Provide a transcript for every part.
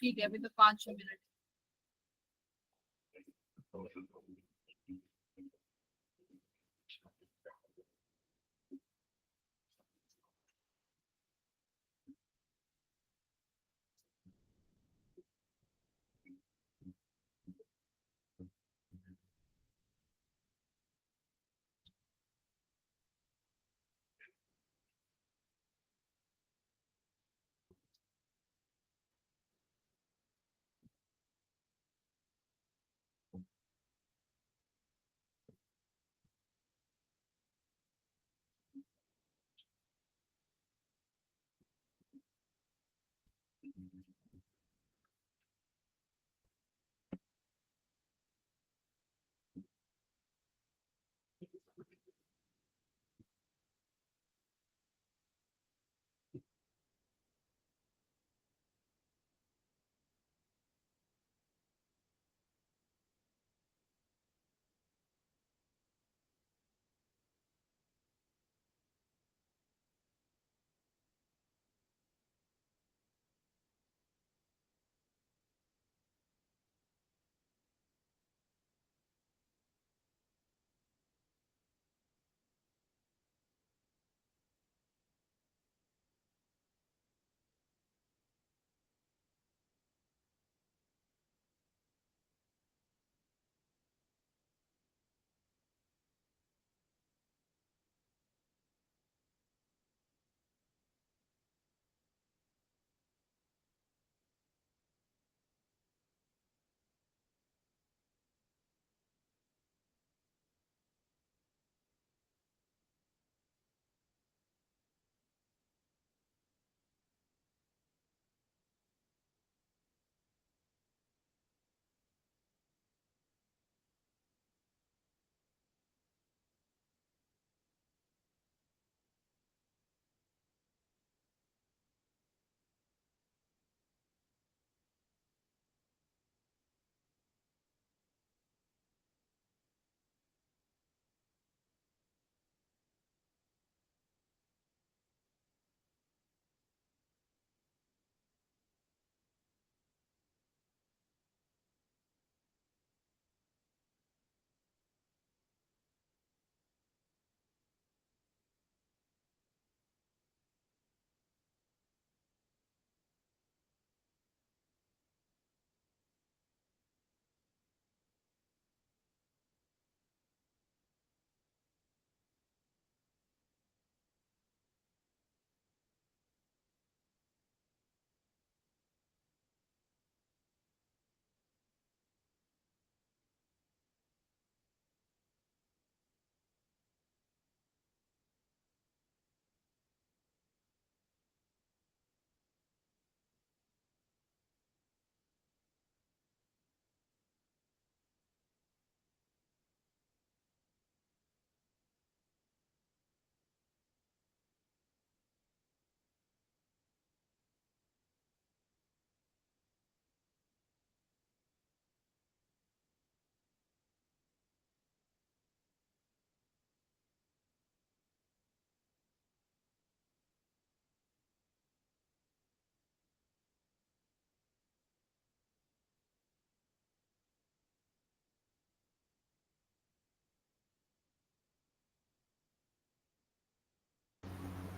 ठीक है, अभी तो 5-6 मिनट।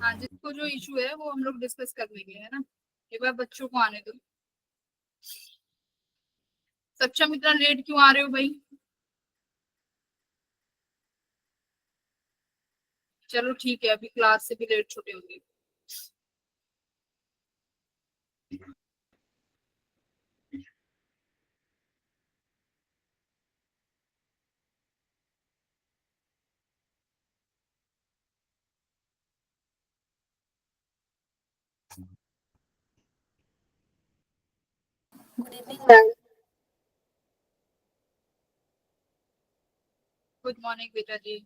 हाँ, जिसको जो इशू है वो हम लोग डिस्कस कर लेंगे, है ना। एक बार बच्चों को आने दो। सक्षम, इतना लेट क्यों आ रहे हो भाई? चलो ठीक है, अभी क्लास से भी लेट छुटे होंगे। Good evening ma'am. Good morning बेटा जी।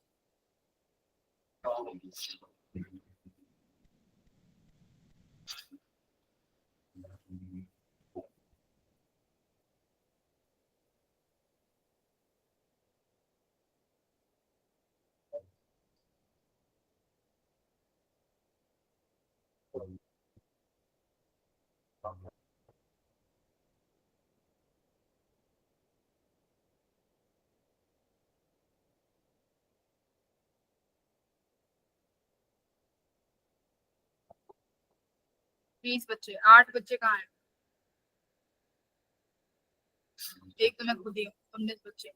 20 बच्चे, 8 बच्चे कहाँ हैं? एक तो मैं खुद ही हूँ, 19 बच्चे।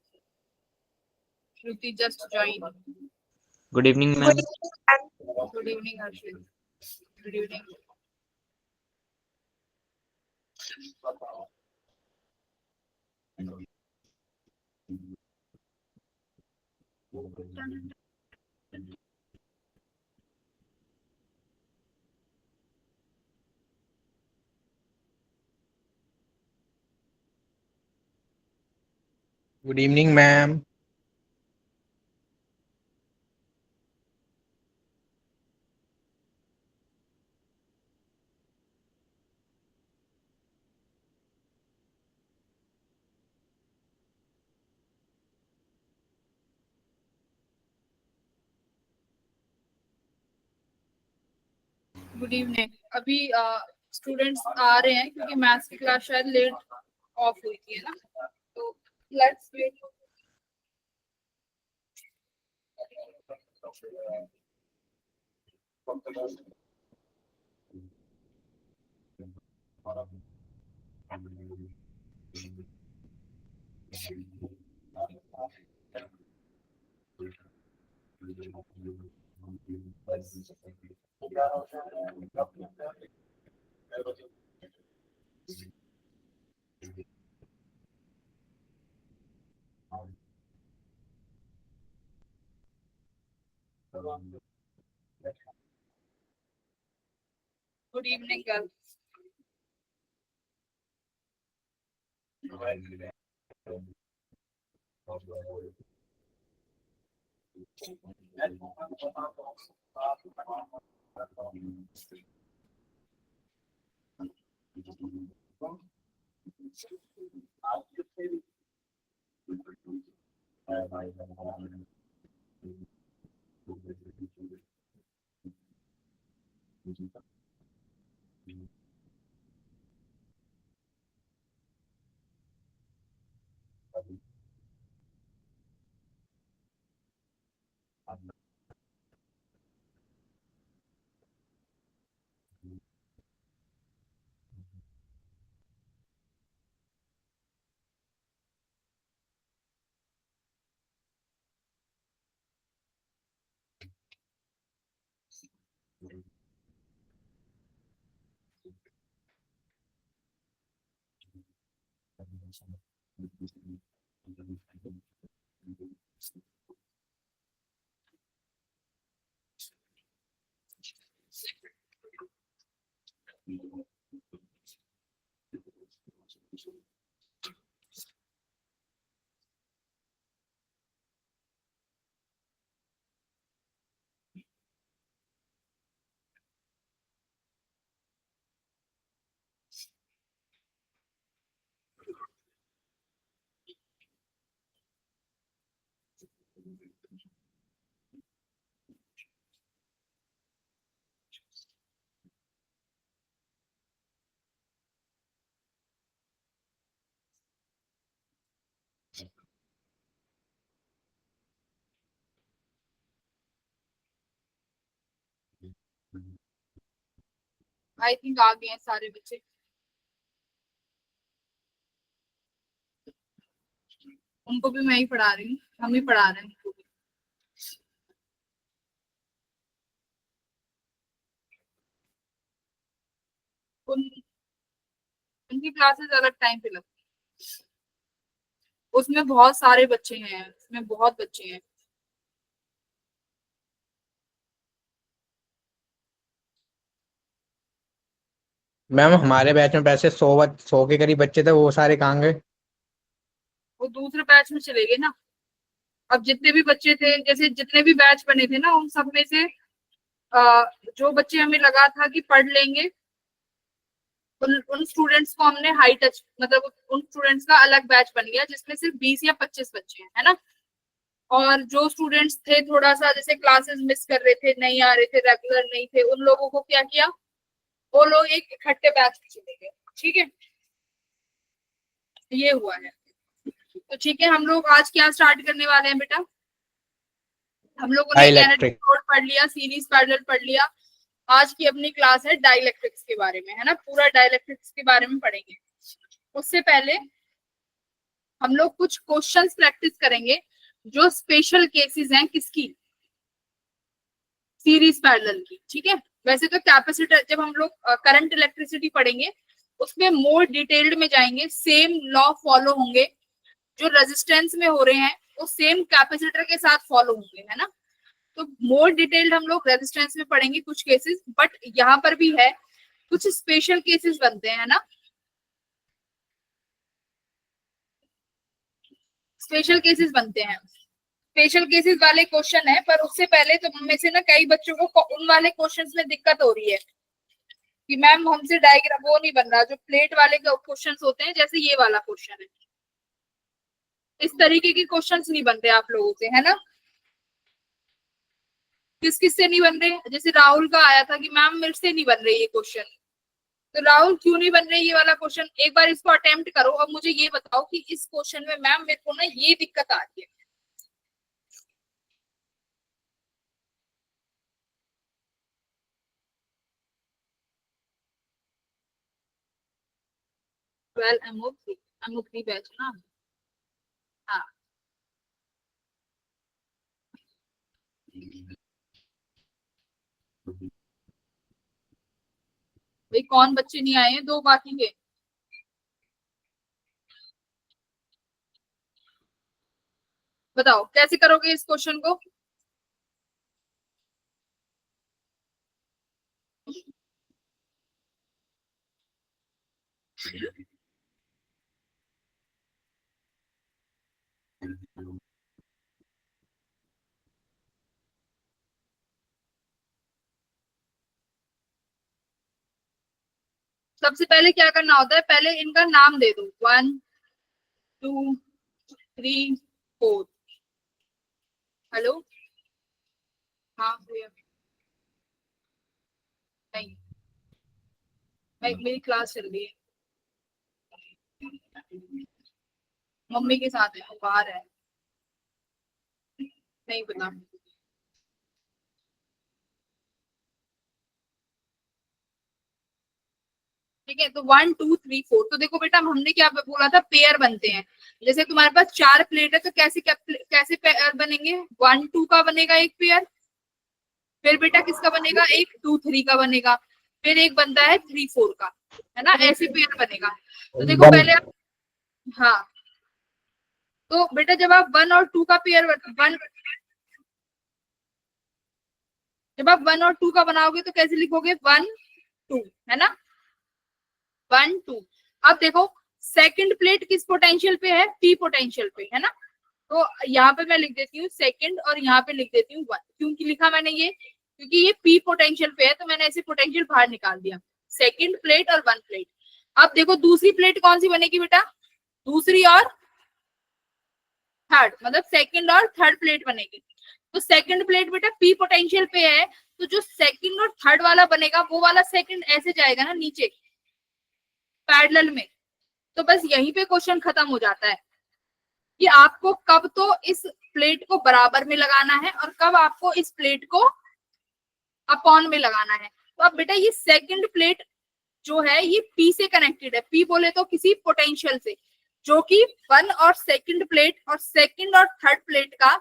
Shruti just join. Good evening ma'am. Good evening Harshit. Good evening. Good evening ma'am. Good evening. अभी स्टूडेंट्स आ रहे हैं क्योंकि मैथ्स की क्लास शायद लेट ऑफ हुई थी, है ना? तो let's wait. Good evening girls. I think आ गए हैं सारे बच्चे। उनको भी मैं ही पढ़ा रही हूँ, हम ही पढ़ा रहे हैं उनको भी। उन उनकी क्लासेस अलग टाइम पे लगती हैं। उसमें बहुत सारे बच्चे हैं, उसमें बहुत बच्चे हैं। मैम हमारे बैच में वैसे 100 के करीब बच्चे थे, वो सारे कहाँ गए? वो दूसरे बैच में चले गए ना। अब जितने भी बच्चे थे, जैसे जितने भी बैच बने थे ना, उन सब में से जो बच्चे हमें लगा था कि पढ़ लेंगे, उन स्टूडेंट्स को हमने हाई टच, मतलब उन स्टूडेंट्स का अलग बैच बन गया जिसमें सिर्फ 20 या 25 बच्चे हैं, है ना? और जो स्टूडेंट्स थे थोड़ा सा जैसे क्लासेस मिस कर रहे थे, नहीं आ रहे थे, रेगुलर नहीं थे, उन लोगों को क्या किया, वो लोग एक इकट्ठे बैच में चले गए। ठीक है, ये हुआ है। तो ठीक है, हम लोग आज क्या स्टार्ट करने वाले हैं बेटा? हम लोगों ने कैनेडिक इलेक्ट्रिक। कोड पढ़ लिया, सीरीज पैरेलल पढ़ लिया, आज की अपनी क्लास है डाइलेक्ट्रिक्स के बारे में, है ना, पूरा डाइलेक्ट्रिक्स के बारे में पढ़ेंगे। उससे पहले हम लोग कुछ क्वेश्चंस प्रैक्टिस करेंगे जो स्पेशल केसेस हैं किसकी, सीरीज पैरेलल की, ठीक है। वैसे तो कैपेसिटर जब हम लोग करंट इलेक्ट्रिसिटी पढ़ेंगे उसमें मोर डिटेल्ड में जाएंगे, सेम लॉ फॉलो होंगे, जो रेजिस्टेंस में हो रहे हैं वो सेम कैपेसिटर के साथ फॉलो होंगे, है ना। तो मोर डिटेल्ड हम लोग रेजिस्टेंस में पढ़ेंगे कुछ केसेस, बट यहाँ पर भी है कुछ स्पेशल केसेस बनते हैं, है ना, स्पेशल केसेस बनते हैं। स्पेशल केसेस वाले क्वेश्चन है, पर उससे पहले तो हम में से ना कई बच्चों को उन वाले क्वेश्चंस में दिक्कत हो रही है कि मैम हमसे डायग्राम वो नहीं बन रहा, जो प्लेट वाले क्वेश्चंस होते हैं, जैसे ये वाला क्वेश्चन है, इस तरीके के क्वेश्चंस नहीं बनते आप लोगों से, है ना। किस किस से नहीं बन रहे, जैसे राहुल का आया था कि मैम मेरे से नहीं बन रही ये क्वेश्चन, तो राहुल क्यों नहीं बन रही ये वाला क्वेश्चन, एक बार इसको अटेम्प्ट करो और मुझे ये बताओ कि इस क्वेश्चन में मैम मेरे को ना ये दिक्कत आ रही है। ट्वेल्व एमओ थ्री बैच ना। हाँ, भाई कौन बच्चे नहीं आए हैं, दो बाकी के, बताओ कैसे करोगे इस क्वेश्चन को। सबसे पहले क्या करना होता है, पहले इनका नाम दे दो, 1 2 3 4। हेलो, हाँ भैया, नहीं भाई मेरी क्लास चल रही है, मम्मी के साथ है, वो बाहर है, नहीं पता। ठीक है, तो 1 2 3 4, तो देखो बेटा हमने क्या बोला था, पेयर बनते हैं। जैसे तुम्हारे पास 4 प्लेट है तो कैसे कैसे पेयर बनेंगे, 1 2 का बनेगा एक पेयर, फिर बेटा किसका बनेगा, एक 2 3 का बनेगा, फिर एक बनता है 3 4 का, है ना, ऐसे पेयर बनेगा। तो देखो पहले आप, हाँ, तो बेटा जब आप 1 और 2 का पेयर वन जब आप 1 और 2 का बनाओगे तो कैसे लिखोगे, 1 2, है ना, 1 2। अब देखो सेकंड प्लेट किस पोटेंशियल पे है, पी पोटेंशियल पे, है ना। तो यहाँ पे मैं लिख देती हूँ सेकंड और यहाँ पे लिख देती हूँ 1। क्योंकि लिखा मैंने ये, क्योंकि ये पी पोटेंशियल पे है तो मैंने ऐसे पोटेंशियल बाहर निकाल दिया, सेकंड प्लेट और 1 प्लेट। अब देखो दूसरी प्लेट कौन सी बनेगी बेटा, दूसरी और थर्ड, मतलब सेकंड और थर्ड प्लेट बनेगी। तो सेकंड प्लेट बेटा पी पोटेंशियल पे है, तो जो सेकंड और थर्ड वाला बनेगा वो वाला सेकंड ऐसे जाएगा ना नीचे पैरेलल में। तो बस यहीं पे क्वेश्चन खत्म हो जाता है कि आपको कब तो इस प्लेट को बराबर में लगाना है और कब आपको इस प्लेट को अपॉन में लगाना है। तो अब बेटा ये सेकंड प्लेट जो है ये पी से कनेक्टेड है, पी बोले तो किसी पोटेंशियल से, जो कि 1 और सेकंड प्लेट और सेकंड और थर्ड प्लेट का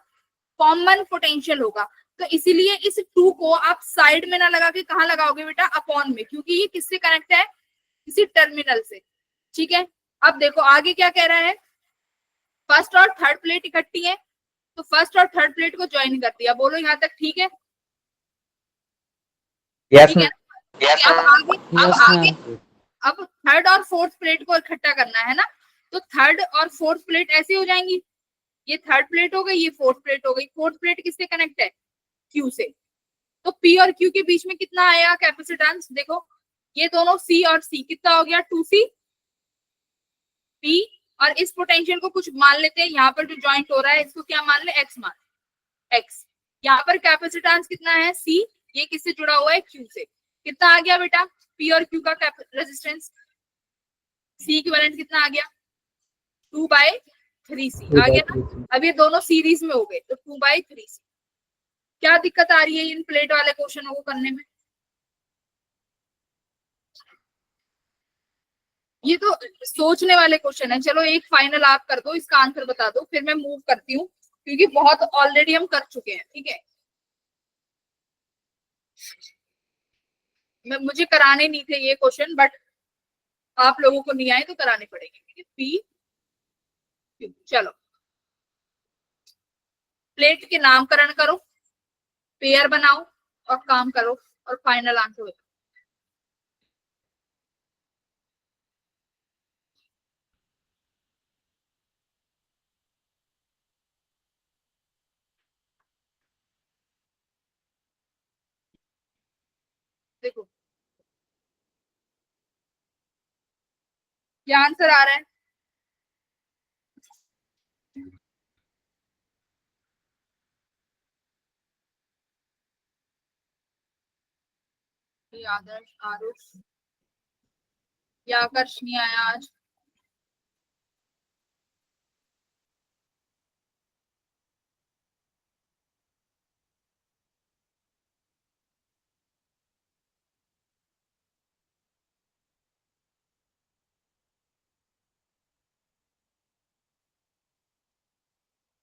कॉमन पोटेंशियल होगा। तो इसीलिए इस 2 को आप साइड में ना लगा के कहाँ लगाओगे बेटा, अपॉन में, क्योंकि ये किससे कनेक्ट है, किसी टर्मिनल से, ठीक है। अब देखो आगे क्या कह रहा है, फर्स्ट और थर्ड प्लेट इकट्ठी है, तो फर्स्ट और थर्ड प्लेट को ज्वाइन कर दिया, बोलो यहाँ तक ठीक है, यस ठीक है ना। Yes, अब आगे अब थर्ड और फोर्थ प्लेट को इकट्ठा करना है ना, तो थर्ड और फोर्थ प्लेट ऐसी हो जाएंगी, ये थर्ड प्लेट हो गई, ये फोर्थ प्लेट हो गई। फोर्थ प्लेट किससे कनेक्ट है, क्यू से। तो पी और क्यू के बीच में कितना आएगा कैपेसिटेंस, देखो ये दोनों सी और सी कितना हो गया, 2C पी, और इस पोटेंशियल को कुछ मान लेते हैं, यहाँ पर जो ज्वाइंट हो रहा है इसको क्या मान ले, एक्स मान, एक्स। यहाँ पर कैपेसिटेंस कितना है, सी, ये किससे जुड़ा हुआ है, क्यू से। कितना आ गया बेटा पी और क्यू का रेजिस्टेंस, सी इक्विवेलेंट कितना आ गया, 2/3C आ गया ना। अब ये दोनों सीरीज में हो गए तो 2/3C। क्या दिक्कत आ रही है इन प्लेट वाले क्वेश्चनों को करने में, ये तो सोचने वाले क्वेश्चन है। चलो एक फाइनल आप कर दो, इसका आंसर बता दो, फिर मैं मूव करती हूँ, क्योंकि बहुत ऑलरेडी हम कर चुके हैं। ठीक है, मुझे कराने नहीं थे ये क्वेश्चन, बट आप लोगों को नहीं आए तो कराने पड़ेंगे। ठीक है, पी क्यू। चलो प्लेट के नामकरण करो, पेयर बनाओ और काम करो, और फाइनल आंसर बताओ। देखो क्या आंसर आ रहा है। ये आदर्श, आरुष या आकर्ष नहीं आया आज।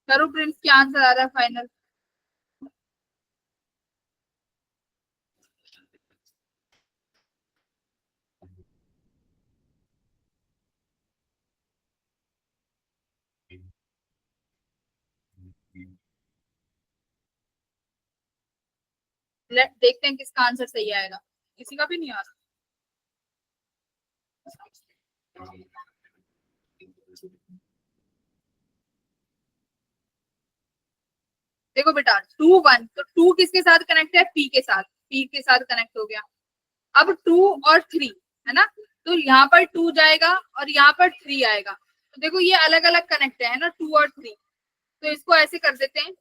करो प्रिंस, क्या आंसर आ रहा है फाइनल। देखते हैं किसका आंसर सही आएगा। किसी का भी नहीं आ रहा। देखो बेटा 2 1, तो 2 किसके साथ कनेक्ट है, पी के साथ, पी के साथ कनेक्ट हो गया। अब 2 और 3 है ना, तो यहाँ पर 2 जाएगा और यहाँ पर 3 आएगा। तो देखो ये अलग अलग कनेक्ट है ना, 2 और 3। तो इसको ऐसे कर देते हैं,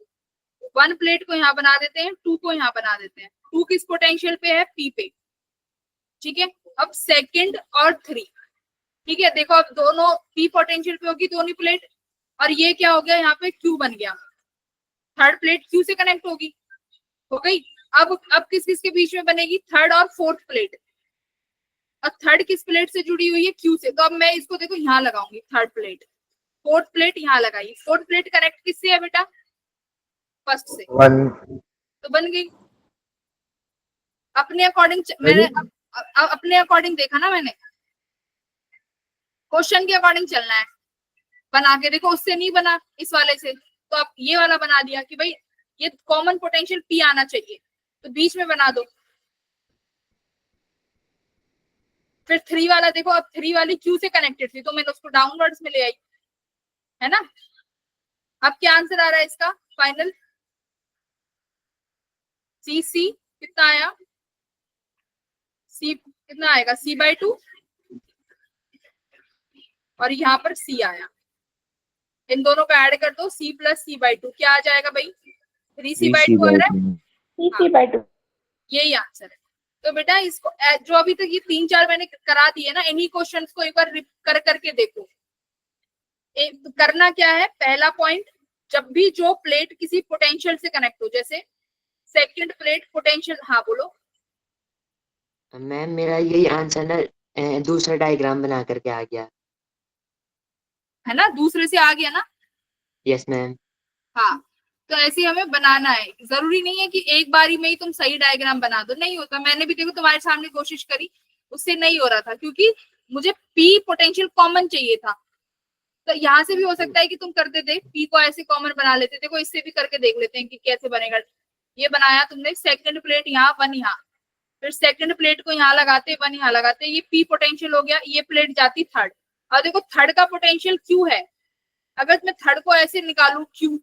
1 प्लेट को यहाँ बना देते हैं, 2 को यहाँ बना देते हैं। 2 किस पोटेंशियल पे है, पी पे। ठीक है, अब सेकंड और 3। ठीक है, देखो अब दोनों पी पोटेंशियल पे होगी दोनों प्लेट, और ये क्या हो गया, यहाँ पे क्यू बन गया। थर्ड प्लेट क्यू से कनेक्ट होगी, हो गई। अब किस किस के बीच में बनेगी, थर्ड और फोर्थ प्लेट। और थर्ड किस प्लेट से जुड़ी हुई है, क्यू से। तो अब मैं इसको देखो यहाँ लगाऊंगी थर्ड प्लेट, फोर्थ प्लेट यहाँ लगाई। फोर्थ प्लेट कनेक्ट किससे है बेटा, फर्स्ट से, 1 तो बन गई। अपने अकॉर्डिंग मैंने अपने अकॉर्डिंग देखा ना मैंने, क्वेश्चन के अकॉर्डिंग चलना है। बना के देखो, उससे नहीं बना इस वाले से, तो आप ये वाला बना दिया कि भाई ये कॉमन पोटेंशियल पी आना चाहिए, तो बीच में बना दो। फिर 3 वाला देखो, अब 3 वाली क्यू से कनेक्टेड थी, तो मैंने उसको डाउनवर्ड्स में ले आई, है ना। अब क्या आंसर आ रहा है इसका फाइनल, सी। सी कितना आया, सी कितना आएगा, C/2, और यहाँ पर C आया। इन दोनों को ऐड कर दो, C + C/2 क्या आ जाएगा भाई, 3C/2 आ रहा है। C/2 यही आंसर है। तो बेटा इसको जो अभी तक ये 3 4 मैंने करा दिए ना, इन्हीं क्वेश्चंस को एक बार कर करके देखो। तो करना क्या है, पहला पॉइंट, जब भी जो प्लेट किसी पोटेंशियल से कनेक्ट हो, जैसे सेकंड प्लेट पोटेंशियल, हाँ बोलो। मैम मेरा यही आंसर ना दूसरा डायग्राम बना करके आ गया। है ना, दूसरे से आ गया ना। Yes ma'am. हाँ, तो ऐसे हमें बनाना है। जरूरी नहीं है कि एक बारी में ही तुम सही डायग्राम बना दो, नहीं होता। मैंने भी देखो तुम्हारे सामने कोशिश करी, उससे नहीं हो रहा था, क्योंकि मुझे पी पोटेंशियल कॉमन चाहिए था। तो यहाँ से भी हो सकता है कि तुम करते थे, पी को ऐसे कॉमन बना लेते। देखो इससे भी करके देख लेते हैं कि कैसे बनेगा। ये बनाया तुमने, सेकंड प्लेट यहाँ, 1 यहाँ, फिर सेकंड प्लेट को यहाँ लगाते, 1 यहाँ लगाते, ये पी पोटेंशियल हो गया। ये प्लेट जाती थर्ड, और देखो थर्ड का पोटेंशियल क्यू है। अगर मैं थर्ड को ऐसे निकालू क्यू,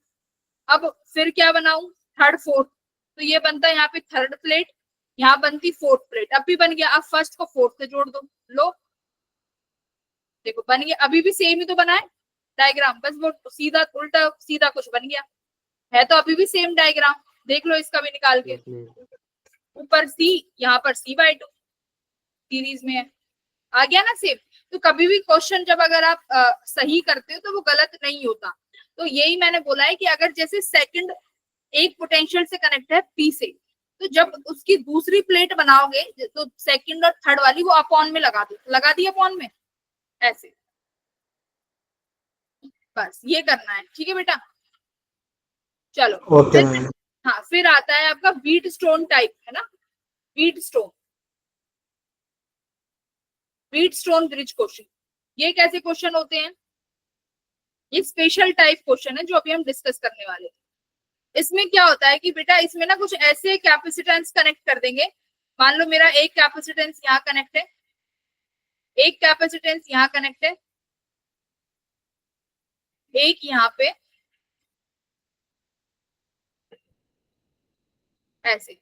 अब फिर क्या बनाऊं, थर्ड फोर्थ, तो ये बनता है यहाँ पे थर्ड प्लेट, यहाँ बनती फोर्थ प्लेट। अब भी बन गया। अब फर्स्ट को फोर्थ से जोड़ दो, लो देखो बन गया। अभी भी सेम ही तो बना है डायग्राम, बस वो सीधा उल्टा सीधा कुछ बन गया है, तो अभी भी सेम डायग्राम। देख लो इसका भी निकाल के, यस मैम। ऊपर C, यहाँ पर C/2 सीरीज में है, आ गया ना सेम। तो कभी भी क्वेश्चन जब अगर आप सही करते हो तो वो गलत नहीं होता। तो यही मैंने बोला है कि अगर जैसे सेकंड एक पोटेंशियल से कनेक्ट है P से, तो जब उसकी दूसरी प्लेट बनाओगे तो सेकंड और थर्ड वाली वो अपॉन में लगा दो, लगा दी अपॉन में, ऐसे, बस ये करना है, ठीक है बेटा। चलो ओके फिर, मैम। हाँ फिर आता है आपका व्हीट स्टोन टाइप, है ना, wheat stone, wheat stone bridge question. ये कैसे क्वेश्चन होते हैं? ये स्पेशल टाइप क्वेश्चन है जो अभी हम डिस्कस करने वाले हैं। इसमें क्या होता है कि बेटा इसमें ना कुछ ऐसे कैपेसिटेंस कनेक्ट कर देंगे, मान लो मेरा एक कैपेसिटेंस यहाँ कनेक्ट है, एक कैपेसिटेंस यहाँ कनेक्ट है, एक यहाँ पे, ऐसे,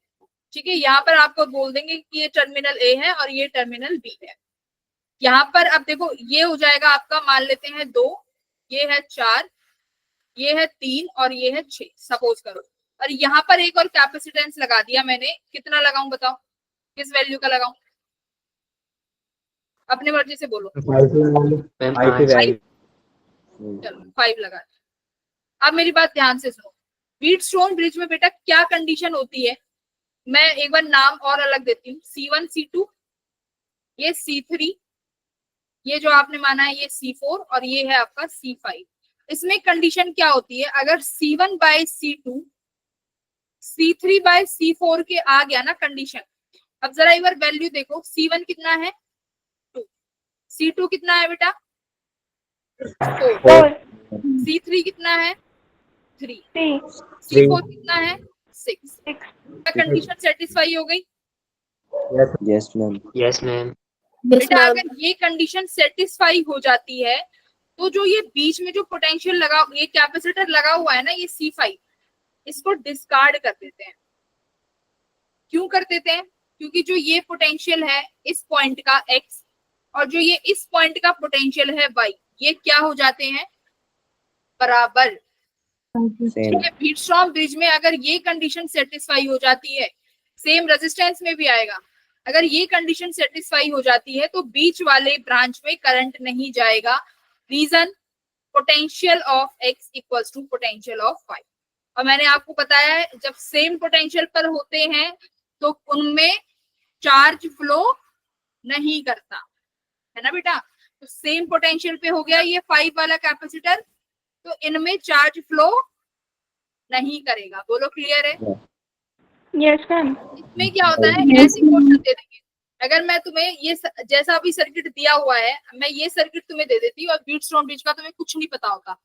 ठीक है। यहाँ पर आपको बोल देंगे कि ये टर्मिनल ए है और ये टर्मिनल बी है। यहाँ पर अब देखो ये हो जाएगा आपका, मान लेते हैं 2, ये है 4, ये है 3 और ये है 6 सपोज करो। और यहाँ पर एक और कैपेसिटेंस लगा दिया मैंने, कितना लगाऊं बताओ, किस वैल्यू का लगाऊं, अपने मर्जी से बोलो। 5 लगा लो। मैम 5 ही 5। रहेगी। चलो 5 लगा दिया। अब मेरी बात ध्यान से सुनो, व्हीट स्टोन ब्रिज में बेटा क्या कंडीशन होती है, मैं एक बार नाम और अलग देती हूँ। C1 C2, ये C3, ये जो आपने माना है ये C4 और ये है आपका C5। इसमें कंडीशन क्या होती है, अगर C1 bye C2 C3 bye C4 के आ गया ना कंडीशन, अब जरा एक बार वैल्यू देखो, C1 कितना है 2, C2 कितना है बेटा 4, C3 कितना है 3, C4 कितना है 6। कंडीशन सेटिस्फाई हो गई यस मैम। Yes ma'am. बेटा। अगर ये कंडीशन सेटिस्फाई हो जाती है तो जो ये बीच में जो पोटेंशियल लगा, ये कैपेसिटर लगा हुआ है ना, ये C5, इसको डिस्कार्ड कर देते हैं। क्यों कर देते हैं? क्योंकि जो ये पोटेंशियल है इस पॉइंट का X और जो ये इस पॉइंट का पोटेंशियल है Y, ये क्या हो जाते हैं, बराबर। सेम। व्हीट स्टोन ब्रिज में अगर ये कंडीशन सेटिस्फाई हो जाती है, सेम रेजिस्टेंस में भी आएगा, अगर ये कंडीशन सेटिस्फाई हो जाती है तो बीच वाले ब्रांच में करंट नहीं जाएगा। Reason, potential of X equals to potential of Y। और मैंने आपको बताया है जब सेम पोटेंशियल पर होते हैं तो उनमें चार्ज फ्लो नहीं करता, है ना बेटा। तो सेम पोटेंशियल पे हो गया ये 5 वाला कैपेसिटर, तो इनमें चार्ज फ्लो नहीं करेगा। बोलो क्लियर है? Yes ma'am. इसमें क्या होता है, ऐसे क्वेश्चन दे देंगे, अगर मैं तुम्हें ये जैसा अभी सर्किट दिया हुआ है, मैं ये सर्किट तुम्हें दे देती हूँ और व्हीट स्टोन ब्रिज का तुम्हें कुछ नहीं पता होता,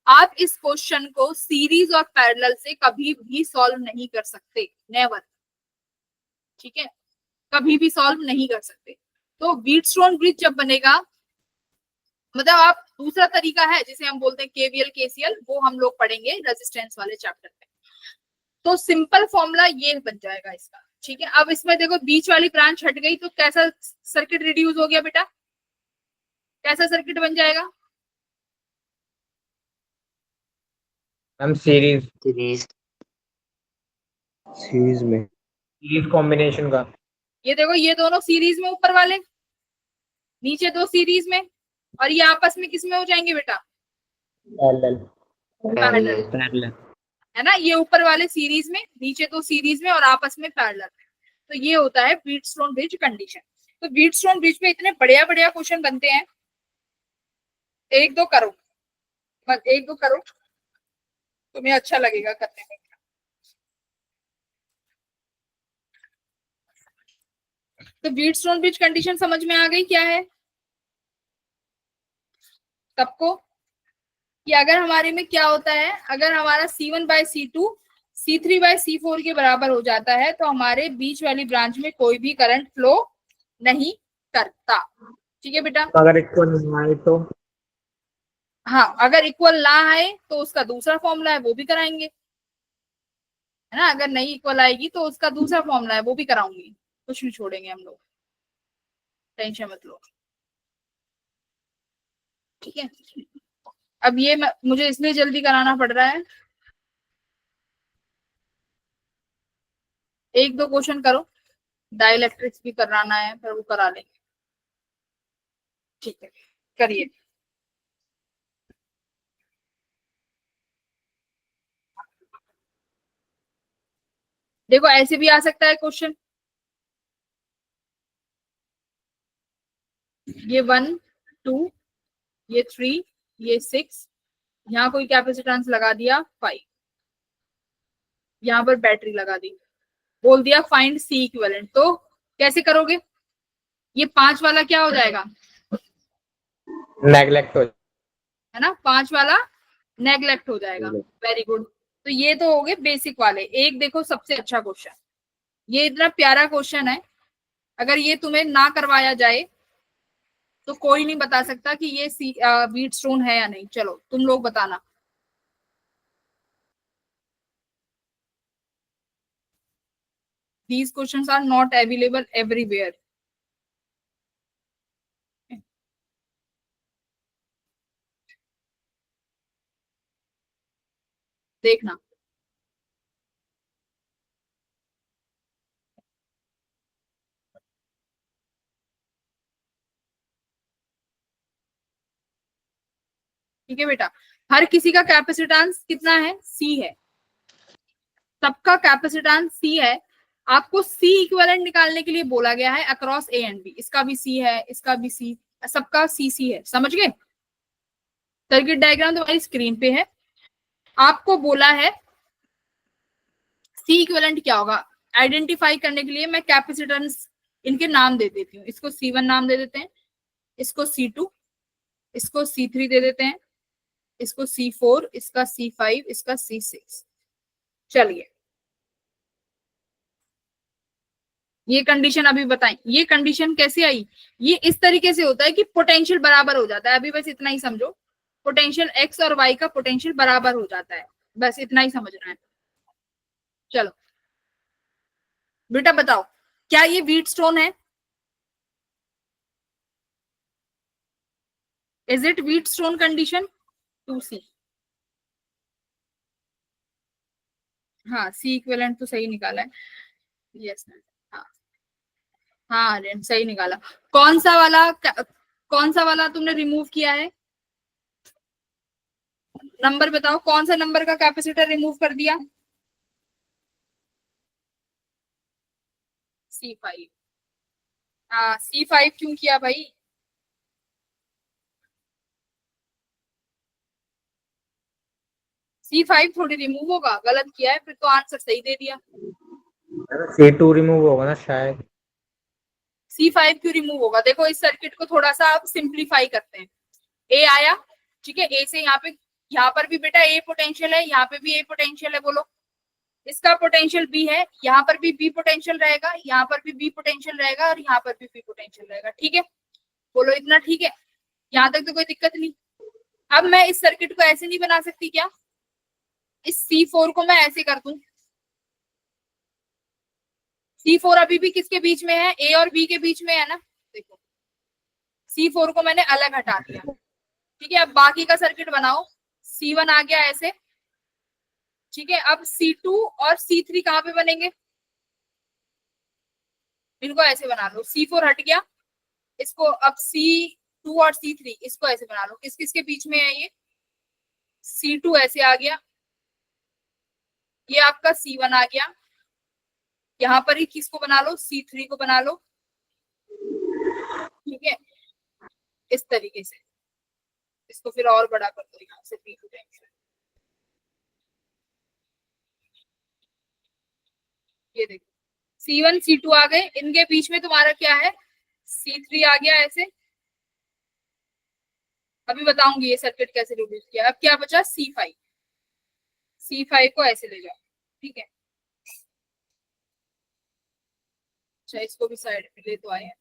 आप इस क्वेश्चन को सीरीज और पैरेलल से कभी भी सॉल्व नहीं कर सकते, नेवर, ठीक है, कभी भी सॉल्व नहीं कर सकते। तो व्हीट स्टोन ब्रिज जब बनेगा, मतलब आप दूसरा तरीका है जिसे हम बोलते हैं केवीएल केसीएल, वो हम लोग पढ़ेंगे रेजिस्टेंस वाले चैप्टर में। तो सिंपल फॉर्मूला ये बन जाएगा इसका, ठीक है। अब इसमें देखो बीच वाली ब्रांच हट गई तो कैसा सर्किट रिड्यूस हो गया बेटा, कैसा सर्किट बन जाएगा? Ma'am series series. सीरीज में। सीरीज कॉम्बिनेशन का। ये देखो ये दोनों सीरीज में, ऊपर वाले, नीचे दो सीरीज में, और ये आपस में किस में हो जाएंगे बेटा, पैरेलल। है ना। ये ऊपर वाले सीरीज में, नीचे दो सीरीज में और आपस में पैरेलल में। तो ये होता है व्हीट स्टोन ब्रिज कंडीशन। तो व्हीट स्टोन ब्रिज में इतने बढ़िया बढ़िया क्वेश्चन बनते हैं, एक दो करो, बस एक दो करो, तुम्हें अच्छा लगेगा करने में। तो व्हीट स्टोन ब्रिज कंडीशन समझ में आ गई क्या है सबको? कि अगर हमारे में क्या होता है, अगर हमारा C1 bye C2 C3 bye C4 के बराबर हो जाता है तो हमारे बीच वाली ब्रांच में कोई भी करंट फ्लो नहीं करता, ठीक है बेटा। अगर इक्वल नहीं आए तो? हाँ, अगर इक्वल ना आए तो उसका दूसरा फॉर्मूला है वो भी कराएंगे, है ना। अगर नहीं इक्वल आएगी तो उसका दूसरा फॉर्मूला है वो भी कराऊंगी, कुछ नहीं छोड़ेंगे हम लोग, टेंशन मत लो, ठीक है। अब ये मुझे इसलिए जल्दी कराना पड़ रहा है, एक दो क्वेश्चन करो, डाइलेक्ट्रिक्स भी कराना है पर वो करा लेंगे, ठीक है, करिए। देखो ऐसे भी आ सकता है क्वेश्चन, ये 1 2 ये 3, ये 6, यहाँ कोई कैपेसिटेंस लगा दिया 5, यहाँ पर बैटरी लगा दी, बोल दिया फाइंड सी इक्विवेलेंट। तो कैसे करोगे? ये 5 वाला क्या हो जाएगा? नेग्लेक्ट हो है ना, 5 वाला नेग्लेक्ट हो जाएगा। Very good. तो ये तो हो गए बेसिक वाले। एक देखो सबसे अच्छा क्वेश्चन, ये इतना प्यारा क्वेश्चन है, अगर ये तुम्हें ना करवाया जाए तो कोई नहीं बता सकता कि ये व्हीटस्टोन है या नहीं। चलो तुम लोग बताना। These questions are not available everywhere. देखना। ठीक है बेटा, हर किसी का कैपेसिटेंस कितना है? सी है, सबका कैपेसिटेंस सी है। आपको सी इक्विवेलेंट निकालने के लिए बोला गया है अक्रॉस ए एंड बी। इसका भी सी है, इसका भी सी, सबका सी है। समझ गए? सर्किट डायग्राम तुम्हारी स्क्रीन पे है। आपको बोला है सी इक्विवेलेंट क्या होगा। आइडेंटिफाई करने के लिए मैं कैपेसिटेंस इनके नाम दे देती हूँ। इसको C1 नाम दे देते हैं, इसको C2, इसको C3 दे देते हैं, इसको C4, इसका C5, इसका C6। चलिए ये कंडीशन अभी बताएं। ये कंडीशन कैसे आई? ये इस तरीके से होता है कि पोटेंशियल बराबर हो जाता है। अभी बस इतना ही समझो, पोटेंशियल एक्स और वाई का पोटेंशियल बराबर हो जाता है, बस इतना ही समझना है। चलो बेटा बताओ, क्या ये व्हीटस्टोन है? Is it Wheatstone condition? 2C। हाँ, सी इक्विवेलेंट तो सही निकाला है। यस हाँ हाँ सही निकाला। कौन सा वाला तुमने रिमूव किया है? नंबर बताओ, कौन सा नंबर का कैपेसिटर रिमूव कर दिया? C5। हाँ C5 क्यों किया भाई? C5 थोड़ी रिमूव होगा, गलत किया है फिर तो। आंसर सही दे दिया। C2 रिमूव होगा ना शायद। C5 क्यों रिमूव होगा? देखो इस सर्किट को थोड़ा सा आप सिंप्लीफाई करते हैं। ए आया, ठीक है, ए से यहाँ पर भी बेटा ए पोटेंशियल है, यहाँ पे भी ए पोटेंशियल है। बोलो इसका पोटेंशियल बी है, यहाँ पर भी बी पोटेंशियल रहेगा, यहाँ पर भी बी पोटेंशियल रहेगा, और यहाँ पर भी बी पोटेंशियल रहेगा। ठीक है, बोलो इतना ठीक है? यहाँ तक तो कोई दिक्कत नहीं। अब मैं इस सर्किट को ऐसे नहीं बना सकती क्या? इस C4 को मैं ऐसे कर दूं। C4 अभी भी किसके बीच में है? ए और बी के बीच में है ना। देखो C4 को मैंने अलग हटा दिया। ठीक है, अब बाकी का सर्किट बनाओ। C1 आ गया ऐसे, ठीक है। अब C2 और C3 कहाँ पे बनेंगे? इनको ऐसे बना लो। C4 हट गया, इसको अब C2 और C3 इसको ऐसे बना लो। किस किस के बीच में है ये? C2 ऐसे आ गया, ये आपका C1 आ गया। यहाँ पर ही किसको बना लो? C3 को बना लो। ठीक है, इस तरीके से इसको फिर और बड़ा कर दो यहाँ से P2 टेंशन। ये देखो C1 C2 आ गए, इनके बीच में तुम्हारा क्या है? C3 आ गया ऐसे। अभी बताऊंगी ये सर्किट कैसे रिड्यूस किया। अब क्या बचा? C5। C5 को ऐसे ले जाओ, ठीक है। अच्छा इसको भी साइड पे ले तो आए हैं,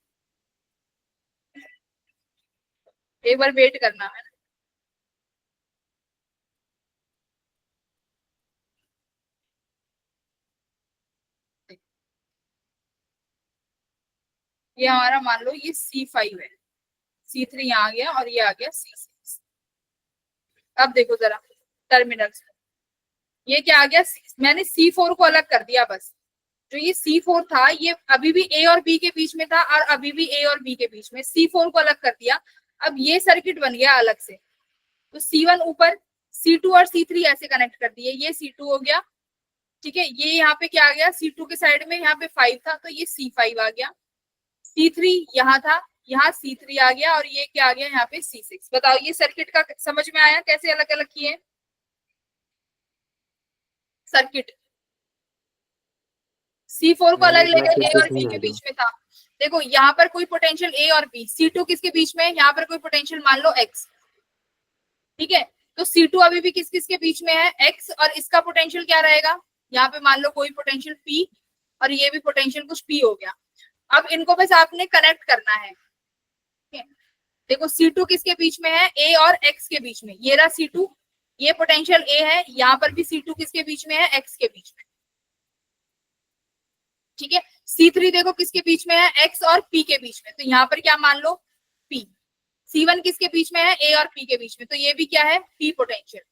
एक बार वेट करना है। ये हमारा मान लो ये C5 है, C3 यहाँ आ गया और ये आ गया C6। अब देखो जरा टर्मिनल्स, ये क्या आ गया? मैंने C4 को अलग कर दिया बस। जो ये C4 था ये अभी भी A और B के बीच में था, और अभी भी A और B के बीच में। C4 को अलग कर दिया, अब ये सर्किट बन गया अलग से। तो C1 ऊपर, C2 और C3 ऐसे कनेक्ट कर दिए। ये C2 हो गया, ठीक है। ये यहाँ पे क्या आ गया? C2 के साइड में यहाँ पे 5 था, तो ये C5 आ गया। C3 यहाँ था, यहाँ C3 आ गया और ये क्या आ गया यहाँ पे C6। बताओ ये सर्किट का समझ में आया कैसे अलग अलग किए सर्किट। C4 को अलग एक बार लेकर फिर A से और B समझा के दो। बीच में था। देखो यहाँ पर कोई पोटेंशियल A और B, C2 किसके बीच में है, यहाँ पर कोई पोटेंशियल मान लो X, ठीक है। तो C2 अभी भी किस किस के बीच में है, X, और इसका पोटेंशियल क्या रहेगा, यहाँ पे मान लो कोई पोटेंशियल P और ये भी पोटेंशियल कुछ P हो गया। अब इनको बस आपने कनेक्ट करना है। देखो C2 किसके बीच में है, A और X के बीच में, ये रहा C2, ये पोटेंशियल A है, यहाँ पर भी C2 किसके बीच में है, X के बीच में, ठीक है। C3 देखो किसके बीच में है, X और P के बीच में, तो यहाँ पर क्या मान लो P। C1 किसके बीच में है, A और P के बीच में, तो ये भी क्या है P पोटेंशियल,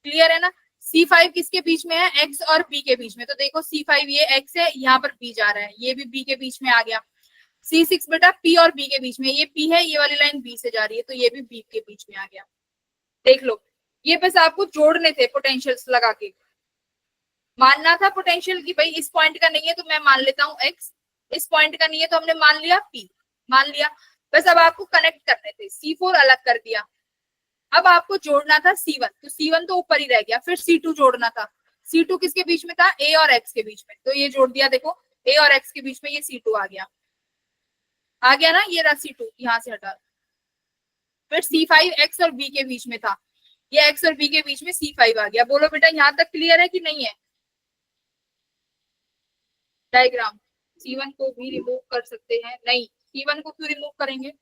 क्लियर है ना। C5 किसके बीच में है, X और B के बीच में, तो देखो C5 ये X है, यहाँ पर B जा रहा है, ये भी B के बीच में आ गया। C6 बेटा P और B के बीच में, ये P है, ये वाली लाइन B से जा रही है, तो ये भी B के बीच में आ गया। देख लो ये बस आपको जोड़ने थे पोटेंशियल्स लगा के, मानना था पोटेंशियल कि भाई इस पॉइंट का नहीं है तो मैं मान लेता हूँ X, इस पॉइंट का नहीं है तो हमने मान लिया P, मान लिया। बस अब आपको कनेक्ट करने थे, C4 अलग कर दिया, अब आपको जोड़ना था C1, तो C1 तो ऊपर ही रह गया, फिर C2 जोड़ना था। C2 किसके बीच में था, A और X के बीच में, तो ये जोड़ दिया, देखो A और X के बीच में ये C2 आ गया, आ गया ना, ये रहा C2, यहाँ से हटा। फिर C5 X और B के बीच में था, ये X और B के बीच में C5 आ गया। बोलो बेटा यहाँ तक क्लियर है कि नहीं है डायग्राम। C1 को भी रिमूव कर सकते हैं, नहीं C1 को क्यों रिमूव करेंगे,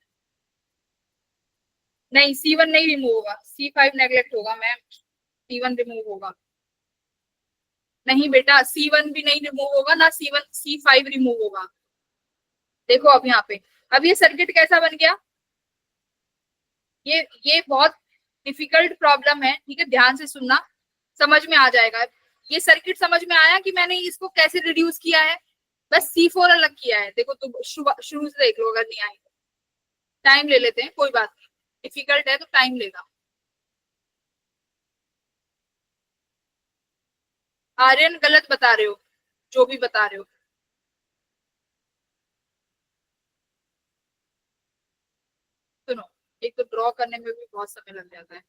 नहीं C1 नहीं रिमूव होगा, C5 नेग्लेक्ट होगा मैम, C1 रिमूव होगा, नहीं बेटा C1 भी नहीं रिमूव होगा ना, C5 रिमूव होगा। देखो अब यहाँ पे, अब ये सर्किट कैसा बन गया, ये बहुत डिफिकल्ट प्रॉब्लम है, ठीक है, ध्यान से सुनना, समझ में आ जाएगा। ये सर्किट समझ में आया कि मैंने इसको कैसे रिड्यूस किया है, बस C4 अलग किया है। देखो तो शुरू से देख लो, अगर नहीं आए टाइम ले लेते हैं, कोई बात नहीं, डिफिकल्ट है तो टाइम लेगा। आर्यन गलत बता रहे हो, जो भी बता रहे हो, सुनो, एक तो ड्रॉ करने में भी बहुत समय लग जाता है।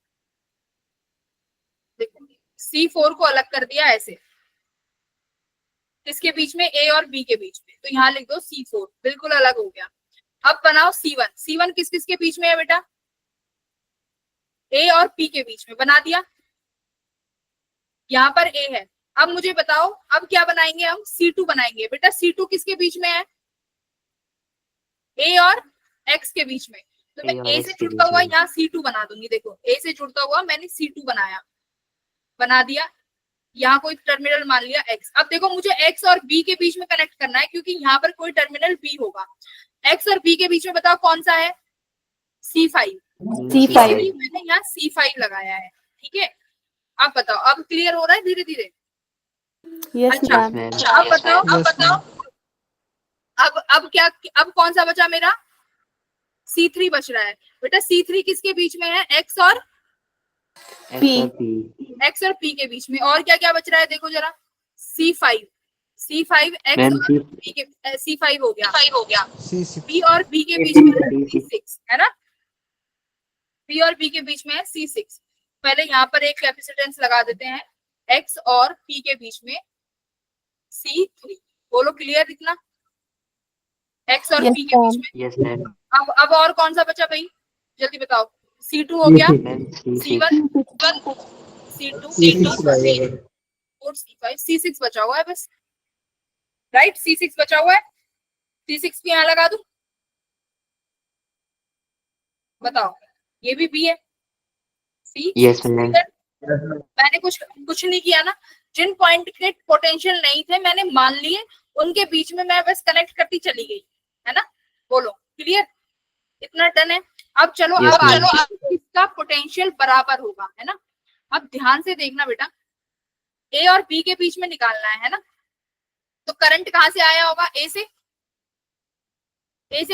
देखो C4 को अलग कर दिया ऐसे, इसके बीच में A और B के बीच में, तो यहाँ लिख दो C4, बिल्कुल अलग हो गया। अब बनाओ C1, C1 किस किस के बीच में है बेटा, A और P के बीच में, बना दिया, यहाँ पर A है। अब मुझे बताओ अब क्या बनाएंगे हम, C2 बनाएंगे। बेटा C2 किसके बीच में है, A और X के बीच में, तो मैं A और A X से के जुड़ता बीच हुआ में। यहाँ C2 बना दूंगी। देखो A से जुड़ता हुआ मैंने C2 बनाया, बना दिया, यहाँ कोई टर्मिनल मान लिया X। अब देखो मुझे X और B के बीच में कनेक्ट करना है, क्योंकि यहाँ पर कोई टर्मिनल B होगा। X और B के बीच में बताओ कौन सा है, C5, इसलिए मैंने यहाँ C5 लगाया है, ठीक है। अब बताओ, अब क्लियर हो रहा है धीरे धीरे। अच्छा अब बताओ, अब क्या, अब कौन सा बचा मेरा, C3 बच रहा है। बेटा C3 किसके बीच में है, X और P के बीच में, और क्या क्या बच रहा है देखो जरा, C5 X और P के, C5 हो गया, P और B के बीच में C6 है ना, P और B के बीच में है C6। पहले यहाँ पर एक कैपेसिटेंस लगा देते हैं, X और P के बीच में C3। बोलो क्लियर इतना, X और P के बीच में। Yes ma'am. अब और कौन सा बचा भाई, जल्दी बताओ। C2 हो गया, C1, C2 और C5, C6 बचा हुआ है बस, राइट, C6 बचा हुआ है, C6 भी यहाँ लगा दूं, बताओ, ये भी B है, यस मैम। मैंने कुछ नहीं किया ना, जिन पॉइंट के पोटेंशियल नहीं थे मैंने मान लिए, उनके बीच में मैं बस कनेक्ट करती चली गई, है ना। बोलो क्लियर, इतना डन है। अब चलो अब इसका पोटेंशियल बराबर होगा, है ना। अब ध्यान से देखना बेटा, A और B के बीच में निकालना है ना, तो करंट कहाँ से आया होगा, A से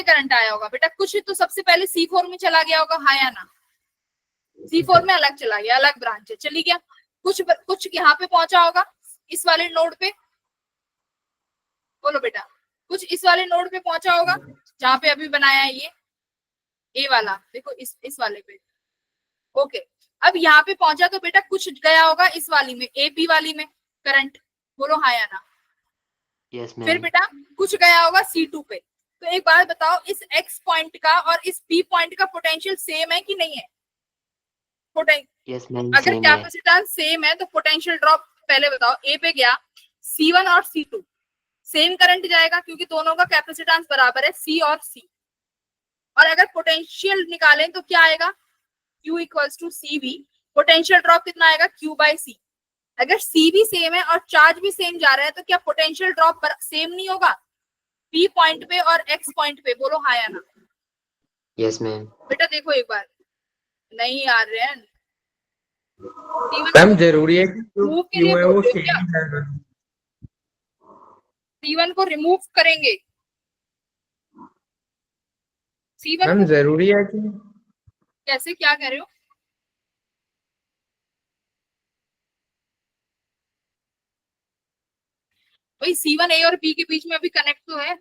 करंट आया होगा बेटा। कुछ तो सबसे पहले C4 में चला गया होगा, हाँ या ना, C4 में अलग चला गया, अलग ब्रांच है, चली गया। कुछ यहाँ पे पहुंचा होगा, इस वाले नोड पे, बोलो बेटा, कुछ इस वाले नोड पे पहुंचा होगा जहाँ पे अभी बनाया है ये, ए वाला देखो, इस वाले पे। ओके, अब यहाँ पे पहुंचा तो बेटा कुछ गया होगा इस वाली में, ए बी वाली में करंट, बोलो हाँ या ना। यस फिर मैम। बेटा कुछ गया होगा C2 पे। तो एक बात बताओ, इस X पॉइंट का और इस P पॉइंट का पोटेंशियल सेम है कि नहीं है? यस मैम अगर सेम है। कैपेसिटेंस सेम है तो पोटेंशियल ड्रॉप पहले बताओ, ए पे गया C1 और C2, सेम करंट जाएगा क्योंकि दोनों का कैपेसिटेंस बराबर है C और C। और अगर पोटेंशियल निकालें तो क्या आएगा, Q equals to CV। Potential drop कितना आएगा, Q बाई C। अगर C भी सेम है और चार्ज भी सेम जा रहा है तो क्या पोटेंशियल ड्रॉप सेम नहीं होगा P पॉइंट पे और X पॉइंट पे, बोलो हाँ या ना। Yes ma'am. बेटा देखो एक बार, नहीं यार रेन, मैम जरूरी है कि जो मूव के लिए क्यू है बोल वो रहे हो सेम क्या? ही जाएगा। C1 को रिमूव करेंगे, C1 मैम को जरूरी है कि कैसे, क्या कह रहे हो? भाई C1 A और B के बीच में अभी कनेक्ट तो है,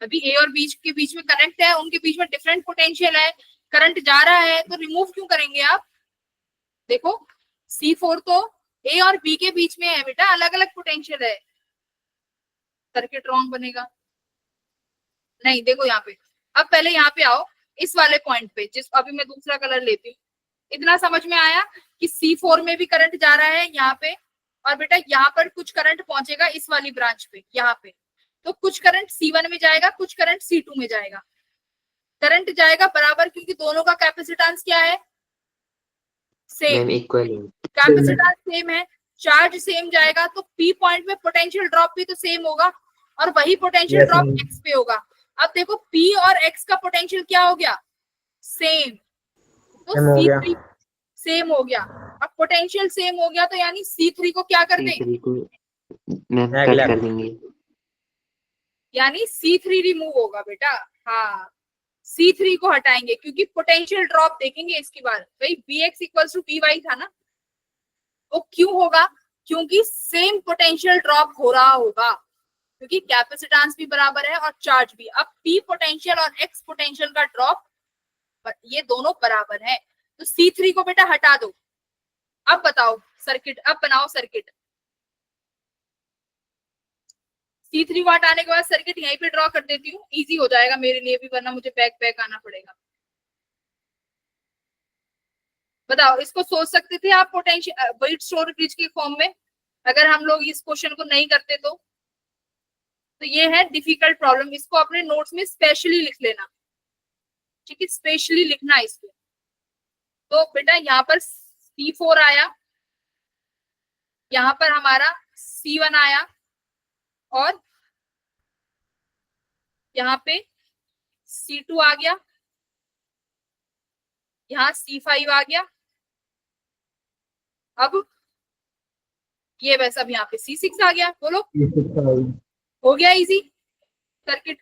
अभी ए और बी के बीच में कनेक्ट है, उनके बीच में डिफरेंट पोटेंशियल है, करंट जा रहा है, तो रिमूव क्यों करेंगे आप? देखो C4 तो ए और बी के बीच में है बेटा, अलग अलग पोटेंशियल है, सर्किट रॉन्ग बनेगा। नहीं देखो यहाँ पे, अब पहले यहाँ पे आओ, इस वाले पॉइंट पे, जिस अभी मैं दूसरा कलर लेती हूँ। इतना समझ में आया कि C4 में भी करंट जा रहा है यहाँ पे, और बेटा यहाँ पर कुछ करंट पहुंचेगा इस वाली ब्रांच पे, यहाँ पे। तो कुछ करंट C1 में जाएगा, कुछ करंट C2 में जाएगा। करंट जाएगा बराबर क्योंकि दोनों का कैपेसिटेंस क्या है, सेम। मैम इक्वल है। कैपेसिटेंस सेम है, चार्ज सेम जाएगा, तो P पॉइंट में पोटेंशियल ड्रॉप भी तो सेम होगा, और वही potential Yes, drop ma'am. X पे होगा। अब देखो P और X का पोटेंशियल क्या हो गया, सेम, तो सेम हो गया। C3 सेम हो गया। अब पोटेंशियल सेम हो गया तो यानी C3 को क्या कर दें, C3 को मैम कट नेगलेक्ट कर देंगे। यानी C3 रिमूव होगा बेटा। हाँ, C3 को हटाएंगे क्योंकि पोटेंशियल ड्रॉप देखेंगे इसकी बार। भाई Bx इक्वल्स टू By था ना, वो क्यों होगा, क्योंकि सेम पोटेंशियल ड्रॉप हो रहा होगा, क्योंकि कैपेसिटेंस भी बराबर है और चार्ज भी। अब P पोटेंशियल और X पोटेंशियल का ड्रॉप ये दोनों बराबर है, तो C3 को बेटा हटा दो। अब बताओ सर्किट, अब बनाओ सर्किट। C3 को हटाने के बाद सर्किट यहीं पे ड्रॉ कर देती हूँ, इजी हो जाएगा मेरे लिए भी, वरना मुझे बैक बैक आना पड़ेगा। बताओ, इसको सोच सकते थे आप पोटेंशियल वेट स्टोर ब्रिज के फॉर्म में, अगर हम लोग इस क्वेश्चन को नहीं करते तो ये है डिफिकल्ट प्रॉब्लम, इसको अपने नोट्स में स्पेशली लिख लेना, ठीक है, स्पेशली लिखना है इसको। तो बेटा यहाँ पर C4 आया, यहाँ पर हमारा C1 आया, और यहाँ पे C2 आ गया, यहाँ C5 आ गया। अब ये वैसा अब यहाँ पे C6 आ गया, बोलो हो गया इजी सर्किट।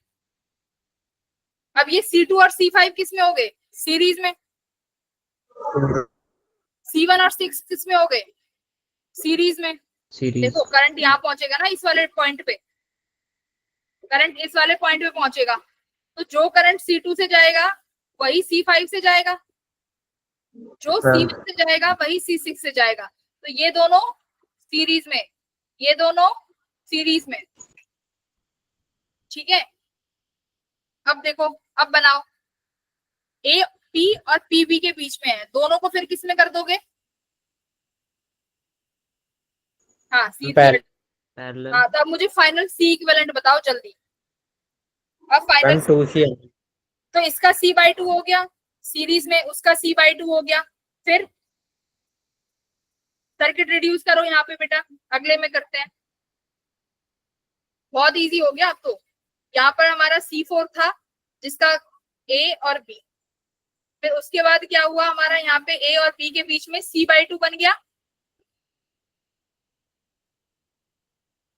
अब ये C2 और C5 किस में हो गए, सीरीज में। C1 और 6 किस में हो गए, सीरीज में। सीरीज। देखो करंट यहाँ पहुंचेगा ना, इस वाले पॉइंट पे, करंट इस वाले पॉइंट पे पहुंचेगा, तो जो करंट C2 से जाएगा वही C5 से जाएगा, जो C1 से जाएगा वही C6 से जाएगा। तो ये दोनों सीरीज में, ये दोनों सीरीज में, ठीक है। अब देखो, अब बनाओ, ए पी और पी बी के बीच में है, दोनों को फिर किस में कर दोगे, हाँ सी पैरेलल। हाँ, तो अब मुझे फाइनल सी इक्विवेलेंट बताओ जल्दी। अब फाइनल, 2C तो इसका C/2 हो गया, सीरीज में उसका C/2 हो गया। फिर सर्किट रिड्यूस करो यहाँ पे बेटा, अगले में करते हैं, बहुत इजी हो गया अब तो। यहाँ पर हमारा C4 था जिसका A और B, फिर उसके बाद क्या हुआ हमारा, यहाँ पे A और B के बीच में C/2 बन गया।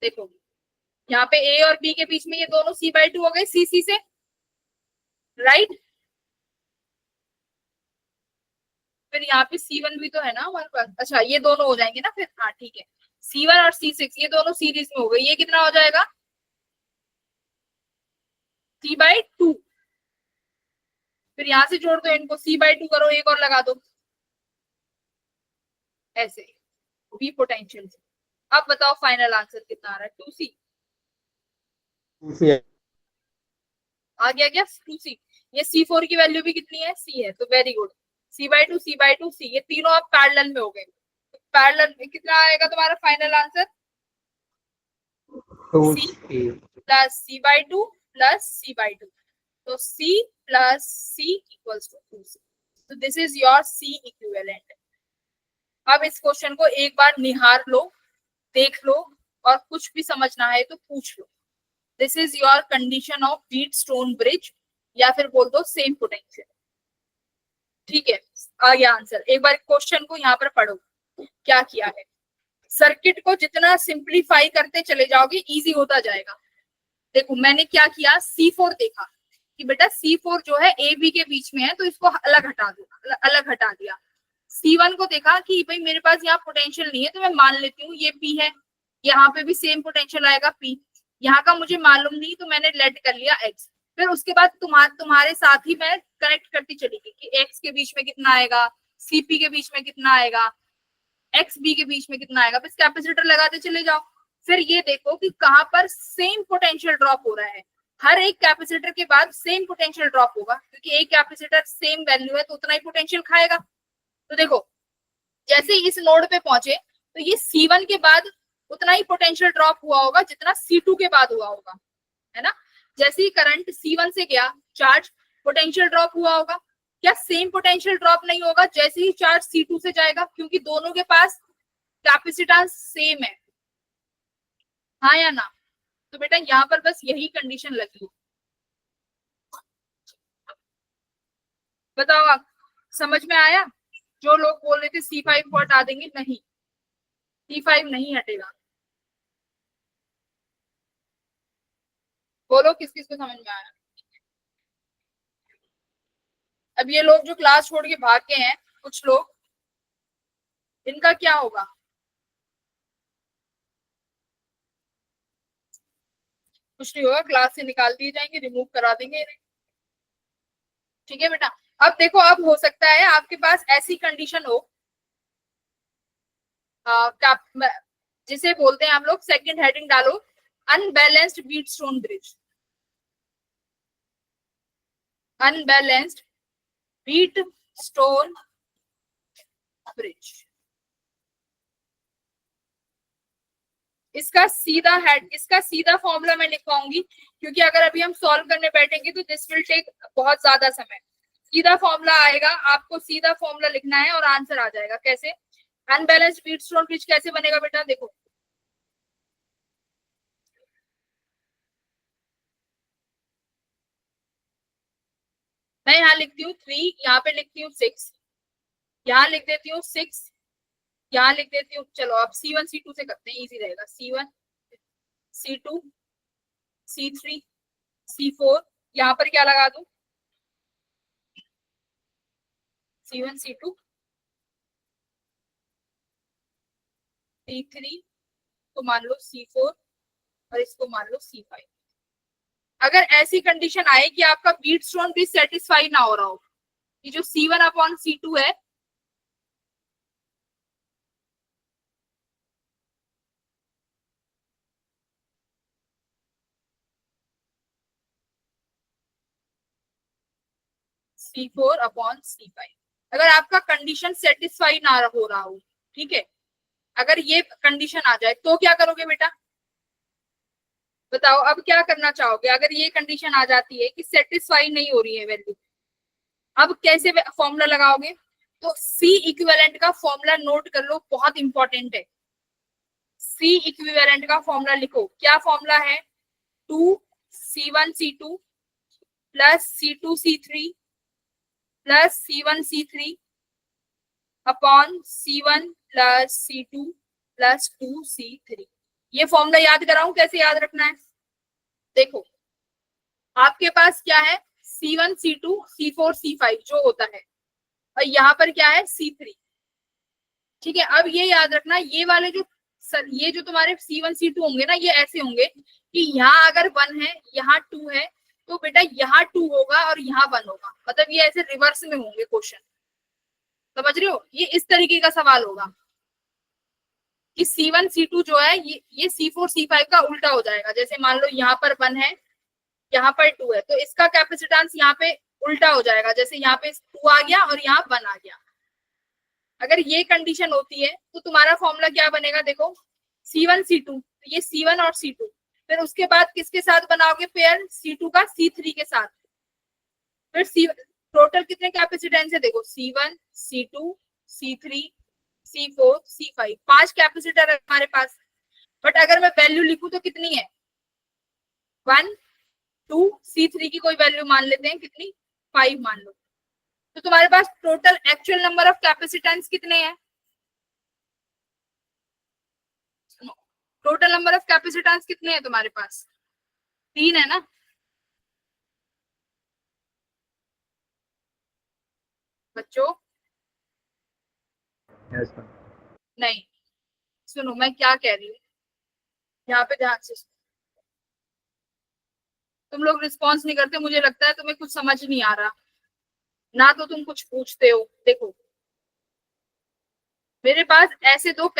देखो यहाँ पे A और B के बीच में ये दोनों C/2 हो गए CC से, राइट। फिर यहाँ पे C1 भी तो है ना हमारे पास, अच्छा ये दोनों हो जाएंगे ना फिर, हाँ ठीक है, C1 और C6 ये दोनों सीरीज में हो गए, ये कितना हो जाएगा C/2, फिर यहाँ से जोड़ दो इनको, C/2 करो, एक और लगा दो, ऐसे V पोटेंशियल। अब बताओ फाइनल आंसर कितना आ रहा है? 2C आ गया क्या? 2C। ये C4 की वैल्यू भी कितनी है? C है, तो very good. C/2 C/2 C, ये तीनों अब पैरेलल में हो गए। तो पैरेलल में कितना आएगा तुम्हारा final answer? C plus C/2 plus C/2, तो C plus C equals to 2C। तो this is your C equivalent. अब इस क्वेश्चन को एक बार निहार लो, देख लो, और कुछ भी समझना है तो पूछ लो। This is your condition of Wheatstone bridge, या फिर बोल दो सेम पोटेंशियल। ठीक है, आ गया आंसर। एक बार क्वेश्चन को यहाँ पर पढ़ो, क्या किया है। सर्किट को जितना सिंप्लीफाई करते चले जाओगे इजी होता जाएगा। देखो मैंने क्या किया, C4 देखा कि बेटा C4 जो है A B के बीच में है, तो इसको अलग हटा दो, अलग हटा दिया। C1 को देखा कि भाई मेरे पास यहाँ पोटेंशियल नहीं है, तो मैं मान लेती हूँ ये P है, यहाँ पे भी सेम पोटेंशियल आएगा P, यहाँ का मुझे मालूम नहीं तो मैंने लेट कर लिया X। फिर उसके बाद तुम्हारे साथ ही मैं कनेक्ट करती चली गई कि X के बीच में कितना आएगा, CP के बीच में कितना आएगा, XB के बीच में कितना आएगा, बस कैपेसिटर लगाते चले जाओ। फिर ये देखो कि कहाँ पर सेम पोटेंशियल ड्रॉप हो रहा है। हर एक कैपेसिटर के बाद सेम पोटेंशियल ड्रॉप होगा, क्योंकि एक कैपेसिटर सेम वैल्यू है तो उतना ही पोटेंशियल खाएगा। तो देखो जैसे ही इस नोड पे पहुंचे तो ये C1 के बाद उतना ही पोटेंशियल ड्रॉप हुआ होगा जितना C2 के बाद हुआ होगा, है ना। जैसे ही करंट C1 से गया, चार्ज पोटेंशियल ड्रॉप हुआ होगा। क्या सेम पोटेंशियल ड्रॉप नहीं होगा जैसे ही चार्ज C2 से जाएगा, क्योंकि दोनों के पास कैपेसिटेंस सेम है, हाँ या ना। तो बेटा यहाँ पर बस यही कंडीशन लगी है। बताओ आप, समझ में आया? जो लोग बोल रहे थे C5 को हटा देंगे, नहीं, C5 नहीं हटेगा। बोलो किस किस को समझ में आया। अब ये लोग जो क्लास छोड़ के भाग गए हैं कुछ लोग, इनका क्या होगा? कुछ नहीं होगा, क्लास से निकाल दिए जाएंगे, रिमूव करा देंगे इन्हें। ठीक है बेटा। अब देखो, अब हो सकता है आपके पास ऐसी कंडीशन हो, जिसे बोलते हैं हम लोग, सेकंड हेडिंग डालो, unbalanced Wheatstone bridge. Unbalanced Wheatstone bridge, इसका सीधा फॉर्मूला मैं लिखवाऊंगी, क्योंकि अगर अभी हम सॉल्व करने बैठेंगे तो दिस विल टेक बहुत ज्यादा समय। सीधा फॉर्मूला आएगा, आपको सीधा फॉर्मूला लिखना है और आंसर आ जाएगा। कैसे? अनबैलेंस्ड व्हीटस्टोन ब्रिज कैसे बनेगा बेटा? देखो मैं यहाँ लिखती हूँ 3, यहाँ पे लिखती हूँ 6, यहाँ लिख देती हूँ 6, यहाँ लिख देती हूँ। चलो अब C1 C2 से करते हैं, इजी रहेगा। C1 C2 C3 C4, यहाँ पर क्या लगा दूं? C1 C2 C3 को मान लो C4 और इसको मान लो C5। अगर ऐसी कंडीशन आए कि आपका व्हीटस्टोन भी सेटिस्फाई ना हो रहा हो, कि जो C1/C2 है, C4/C5, अगर आपका कंडीशन सेटिस्फाई ना हो रहा हो, ठीक है, अगर ये कंडीशन आ जाए तो क्या करोगे बेटा? बताओ अब क्या करना चाहोगे? अगर ये कंडीशन आ जाती है कि सेटिस्फाई नहीं हो रही है वैल्यू, अब कैसे फॉर्मूला लगाओगे? तो C इक्विवेलेंट का फॉर्मूला नोट कर लो, बहुत इंपॉर्टेंट है। C इक्विवेलेंट का फॉर्मूला लिखो। क्या फॉर्मूला है? 2C1C2 plus C2C3 plus C1C3 upon C1 plus C2 plus 2C3। ये फॉर्मूला याद कराऊं, कैसे याद रखना है? देखो आपके पास क्या है? C1 C2 C4 C5 जो होता है, और यहाँ पर क्या है? C3। ठीक है, अब ये याद रखना, ये वाले जो तुम्हारे C1 C2 होंगे ना, ये ऐसे होंगे कि यहाँ अगर 1 है, यहाँ 2 है, तो बेटा यहाँ 2 होगा और यहाँ 1 होगा, मतलब ये ऐसे रिवर्स में होंगे क्वेश्चन, समझ रहे हो? ये इस तरीके का सवाल होगा कि C1 C2 जो है ये C4 C5 का उल्टा हो जाएगा। जैसे मान लो यहाँ पर 1 है, यहाँ पर 2 है, तो इसका कैपेसिटेंस यहाँ पे उल्टा हो जाएगा, जैसे यहाँ पे 2 आ गया और यहाँ 1 आ गया। अगर ये कंडीशन होती है तो तुम्हारा फॉर्मूला क्या बनेगा, देखो C1 C2, तो ये C1 और C2, फिर उसके बाद किसके साथ बनाओगे पेयर, C2 का C3 के साथ। फिर टोटल कितने कैपेसिटेंस है, देखो C1 C2 C3 C4 C5, 5 capacitor है हमारे पास। बट अगर मैं वैल्यू लिखूं तो कितनी है, 1 2, C3 की कोई वैल्यू मान लेते हैं, कितनी 5 मान लो। तो तुम्हारे पास total actual number of capacitance कितने हैं, टोटल नंबर ऑफ कैपेसिटेंस कितने हैं तुम्हारे पास, 3 है ना। बच्चों यस मैम। नहीं, सुनो मैं क्या कह रही हूँ, यहाँ पे ध्यान से सुनो। तुम लोग रिस्पॉन्स नहीं करते, मुझे लगता है तुम्हें कुछ समझ नहीं आ रहा, ना तो तुम कुछ पूछते हो। देखो मेरे पास ऐसे दो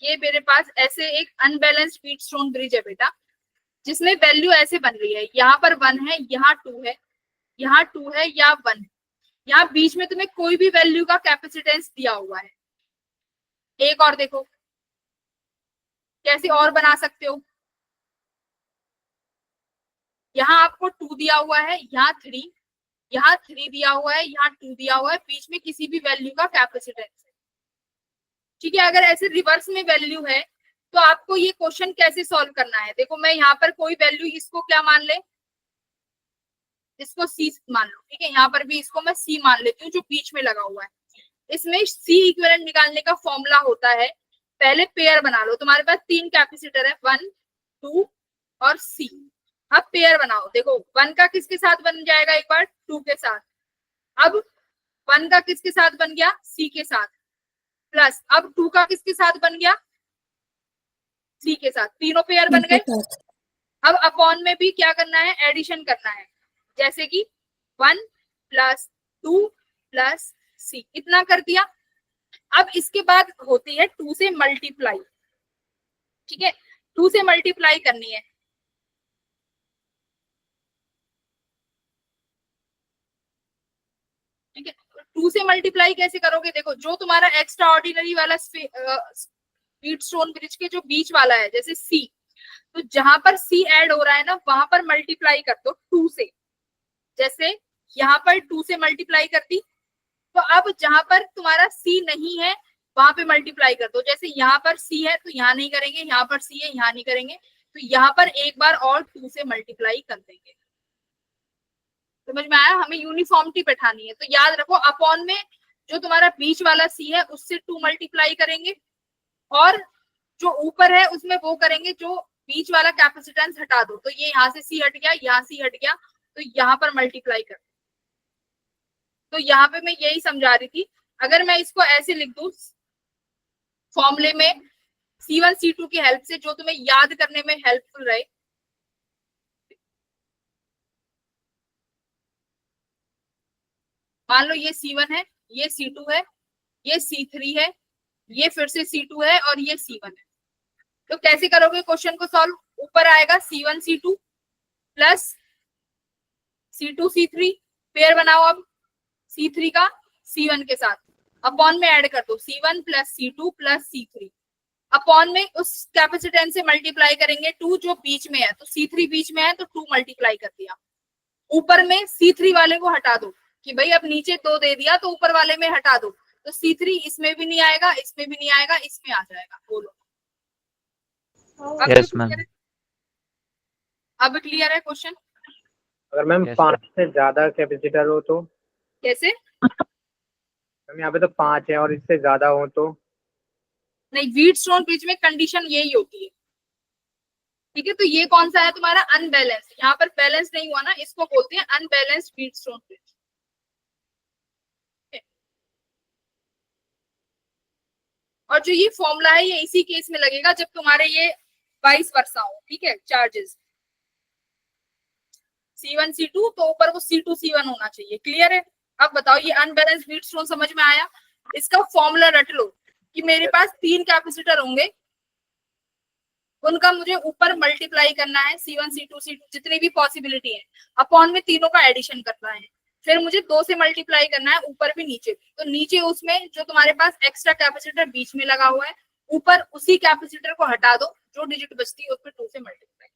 ये मेरे पास ऐसे एक अनबैलेंस्ड व्हीटस्टोन ब्रिज है बेटा, जिसमें वैल्यू ऐसे बन रही है, यहाँ पर 1 है, यहाँ 2 है, यहाँ 2 है, या 1 है, यहाँ बीच में तुम्हें कोई भी वैल्यू का कैपेसिटेंस दिया हुआ है। एक और देखो कैसे और बना सकते हो, यहाँ आपको 2 दिया हुआ है, यहाँ 3, यहाँ 3 दिया हुआ है, यहाँ 2 दिया हुआ है, बीच में किसी भी वैल्यू का कैपेसिटेंस है। ठीक है, अगर ऐसे रिवर्स में वैल्यू है तो आपको ये क्वेश्चन कैसे सॉल्व करना है। देखो मैं यहाँ पर कोई वैल्यू, इसको क्या मान ले, इसको C मान लो, ठीक है, यहाँ पर भी इसको मैं C मान लेती हूँ जो बीच में लगा हुआ है। इसमें C इक्विवेलेंट निकालने का फॉर्मूला होता है, पहले पेयर बना लो, तुम्हारे पास 3 कैपेसिटर है, 1 2 और C। अब पेयर बनाओ, देखो 1 का किसके साथ बन जाएगा, एक बार 2 के साथ, अब 1 का किसके साथ बन गया, C के साथ, प्लस अब 2 का किसके साथ बन गया, C के साथ, तीनों पेयर बन गए। अब अपॉन में भी क्या करना है, एडिशन करना है, जैसे कि 1 + 2 + C, इतना कर दिया। अब इसके बाद होती है 2 से मल्टीप्लाई, ठीक है, 2 से मल्टीप्लाई करनी है। ठीक है, 2 से मल्टीप्लाई कैसे करोगे, देखो जो तुम्हारा एक्स्ट्रा ऑर्डिनरी वाला व्हीटस्टोन ब्रिज के जो बीच वाला है, जैसे C, तो जहां पर C ऐड हो रहा है ना, वहां पर मल्टीप्लाई कर दो 2 से। जैसे यहाँ पर 2 से मल्टीप्लाई कर दी, तो अब जहां पर तुम्हारा C नहीं है वहां पे मल्टीप्लाई कर दो। जैसे यहाँ पर C है तो यहाँ नहीं करेंगे, यहाँ पर C है यहाँ नहीं करेंगे, तो यहाँ पर एक बार और 2 से मल्टीप्लाई कर देंगे। समझ में आया, हमें यूनिफॉर्मिटी बैठानी है, तो याद रखो अपॉन में जो तुम्हारा बीच वाला C है उससे 2 मल्टीप्लाई करेंगे, और जो ऊपर है उसमें वो करेंगे जो बीच वाला कैपेसिटेंस हटा दो, तो ये यहाँ से C हट गया, यहाँ C हट गया, तो यहाँ पर मल्टीप्लाई कर। तो यहाँ पे मैं यही समझा रही थी, अगर मैं इसको ऐसे लिख दूं फॉर्मूले में C1 C2 की हेल्प से, जो तुम्हें याद करने में हेल्पफुल रहे। मान लो ये C1 है, ये C2 है, ये C3 है, ये फिर से C2 है और ये C1 है। तो कैसे करोगे क्वेश्चन को सॉल्व, ऊपर आएगा C1 C2 plus C2 C3, pair बनाओ अब C3 का C1 के साथ, अपॉन में ऐड कर दो C1 + C2 + C3, अपॉन में उस कैपेसिटेंस से मल्टीप्लाई करेंगे 2 जो बीच में है, तो C3 बीच में है तो 2 मल्टीप्लाई कर दिया, ऊपर में C3 वाले को हटा दो कि भाई अब नीचे 2 दे दिया तो ऊपर वाले में हटा दो, तो C3 इसमें भी नहीं आएगा, इसमें भी नहीं आएगा, इसमें आ जाएगा। बोलो यस मैम। अब क्लियर है क्वेश्चन? अगर मैम Yes, 5 से ज्यादा कैपेसिटर हो तो, कैसे? मैम यहाँ पे तो 5 है और इससे ज्यादा हो तो, नहीं, व्हीटस्टोन ब्रिज में कंडीशन यही होती है। ठीक है, तो ये कौन सा है तुम्हारा, अनबैलेंस, यहाँ पर बैलेंस नहीं हुआ ना, इसको बोलते हैं अनबैलेंस्ड व्हीटस्टोन ब्रिज। और जो ये फॉर्मूला है ये इसी केस में लगेगा जब तुम्हारे ये वाइस वर्सा हो, ठीक है, चार्जेस। C1 C2, तो ऊपर वो C2 C1 होना चाहिए। क्लियर है? अब बताओ ये अनबैलेंस व्हीटस्टोन समझ में आया? इसका फॉर्मूला रट लो कि मेरे पास 3 कैपेसिटर होंगे, उनका मुझे ऊपर मल्टीप्लाई करना है, C1 C2 C2 जितनी भी पॉसिबिलिटी है, अपॉन में तीनों का एडिशन करना है, फिर मुझे 2 से मल्टीप्लाई करना है, ऊपर भी नीचे भी। तो नीचे उसमें जो तुम्हारे पास एक्स्ट्रा कैपेसिटर बीच में लगा हुआ है, ऊपर उसी कैपेसिटर को हटा दो, जो डिजिट बचती है उसमें 2 से मल्टीप्लाई।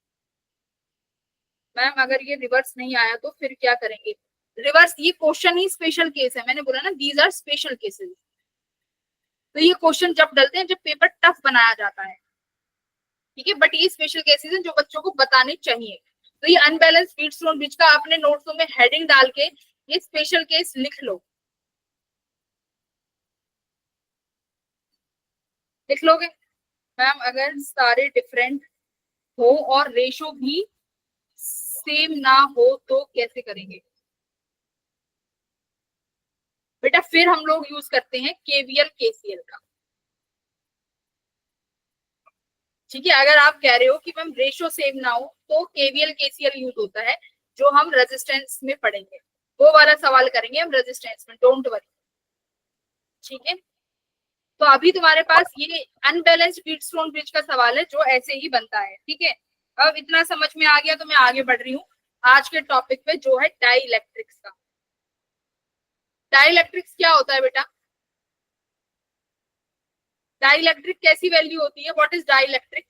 मैम अगर ये रिवर्स नहीं आया तो फिर क्या करेंगे? रिवर्स, ये क्वेश्चन ही स्पेशल केस है, मैंने बोला ना दीज आर स्पेशल केसेस। तो ये क्वेश्चन जब डलते हैं जब पेपर टफ बनाया जाता है, ठीक है, बट ये स्पेशल केसेस हैं जो बच्चों को बताने चाहिए। तो ये अनबैलेंस व्हीटस्टोन ब्रिज का अपने नोट्सों में हेडिंग डाल के ये स्पेशल केस लिख लो। लिख लोगे? मैम अगर सारे डिफरेंट हो और रेशो भी सेम ना हो तो कैसे करेंगे? बेटा फिर हम लोग यूज करते हैं केवीएल केसीएल का। ठीक है, अगर आप कह रहे हो कि मैम रेशो सेम ना हो तो केवीएल केसीएल यूज होता है, जो हम रेजिस्टेंस में पढ़ेंगे। वो वाला सवाल करेंगे हम रेजिस्टेंस में, डोंट वरी। ठीक है, तो अभी तुम्हारे पास ये अनबैलेंस्ड व्हीटस्टोन ब्रिज का सवाल है जो ऐसे ही बनता है। ठीक है, अब इतना समझ में आ गया तो मैं आगे बढ़ रही हूँ आज के टॉपिक पे, जो है डाइलेक्ट्रिक्स का। डाइलेक्ट्रिक्स क्या होता है बेटा? डाइलेक्ट्रिक कैसी वैल्यू होती है? What is dielectric?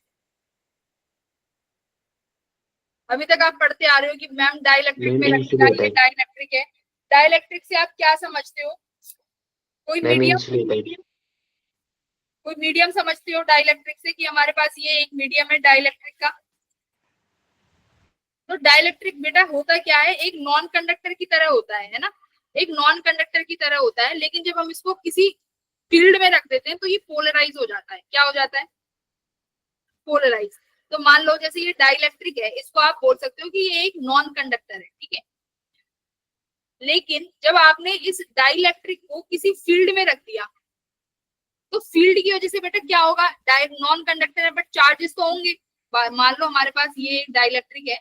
अभी तक आप पढ़ते आ रहे हो कि मैम डाइलेक्ट्रिक में लगता है, डाइलेक्ट्रिक है। डाइलेक्ट्रिक से आप क्या समझते हो? कोई मीडियम समझते हो डाइलेक्ट्रिक से कि हमारे पास ये एक मीडियम है डाइलेक्ट्रिक का? तो डाइलेक्ट्रिक बेटा होता क्या है? एक नॉन कंडक्टर की तरह होता है ना, एक नॉन कंडक्टर की तरह होता है, लेकिन जब हम इसको किसी फील्ड में रख देते हैं तो ये पोलराइज हो जाता है। क्या हो जाता है? पोलराइज। तो मान लो जैसे ये डाइलेक्ट्रिक है, इसको आप बोल सकते हो कि ये एक नॉन कंडक्टर है, ठीक है। लेकिन जब आपने इस डाइलेक्ट्रिक को किसी फील्ड में रख दिया तो फील्ड की वजह से बेटा क्या होगा? नॉन कंडक्टर है बट चार्जेस तो होंगे। मान लो हमारे पास ये डाइलेक्ट्रिक है,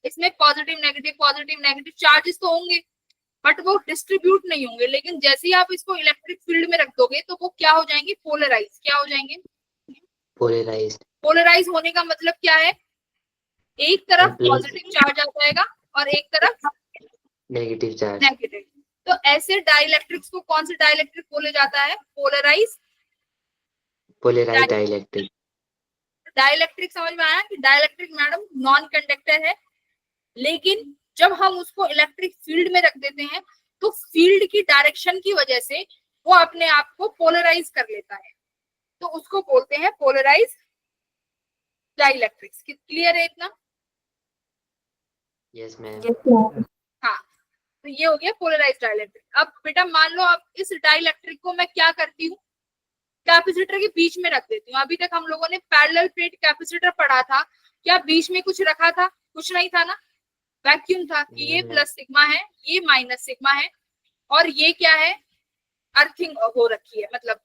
इसमें पॉजिटिव नेगेटिव चार्जेस तो होंगे, बट वो डिस्ट्रीब्यूट नहीं होंगे। लेकिन जैसे ही आप इसको इलेक्ट्रिक फील्ड में रख दोगे तो वो क्या हो जाएंगे? पोलराइज। क्या हो जाएंगे? पोलराइज। पोलराइज होने का मतलब क्या है? एक तरफ पॉजिटिव चार्ज आ जाएगा और एक तरफ नेगेटिव चार्ज। नेगेटिव। तो ऐसे डाइलेक्ट्रिक्स को कौन से डाइलेक्ट्रिक बोले जाता है? Polarise dielectric. डाइलेक्ट्रिक समझ में आया कि डाइलेक्ट्रिक मैडम नॉन कंडक्टर है, लेकिन जब हम उसको इलेक्ट्रिक फील्ड में रख देते हैं तो फील्ड की डायरेक्शन की वजह से वो अपने आप को पोलराइज कर लेता है, तो उसको बोलते हैं पोलराइज डाइलेक्ट्रिक्स। क्लियर है इतना? Yes ma'am. हाँ, तो ये हो गया पोलराइज डाइलेक्ट्रिक। अब बेटा मान लो अब इस डाइलेक्ट्रिक को मैं क्या करती हूँ? कैपेसिटर के बीच में रख देती हूँ। अभी तक हम लोगों ने पैरेलल प्लेट कैपेसिटर पढ़ा था, क्या बीच में कुछ रखा था? कुछ नहीं था ना, वैक्यूम था कि ये प्लस सिग्मा है, ये माइनस सिग्मा है, और ये क्या है? अर्थिंग हो रखी है, मतलब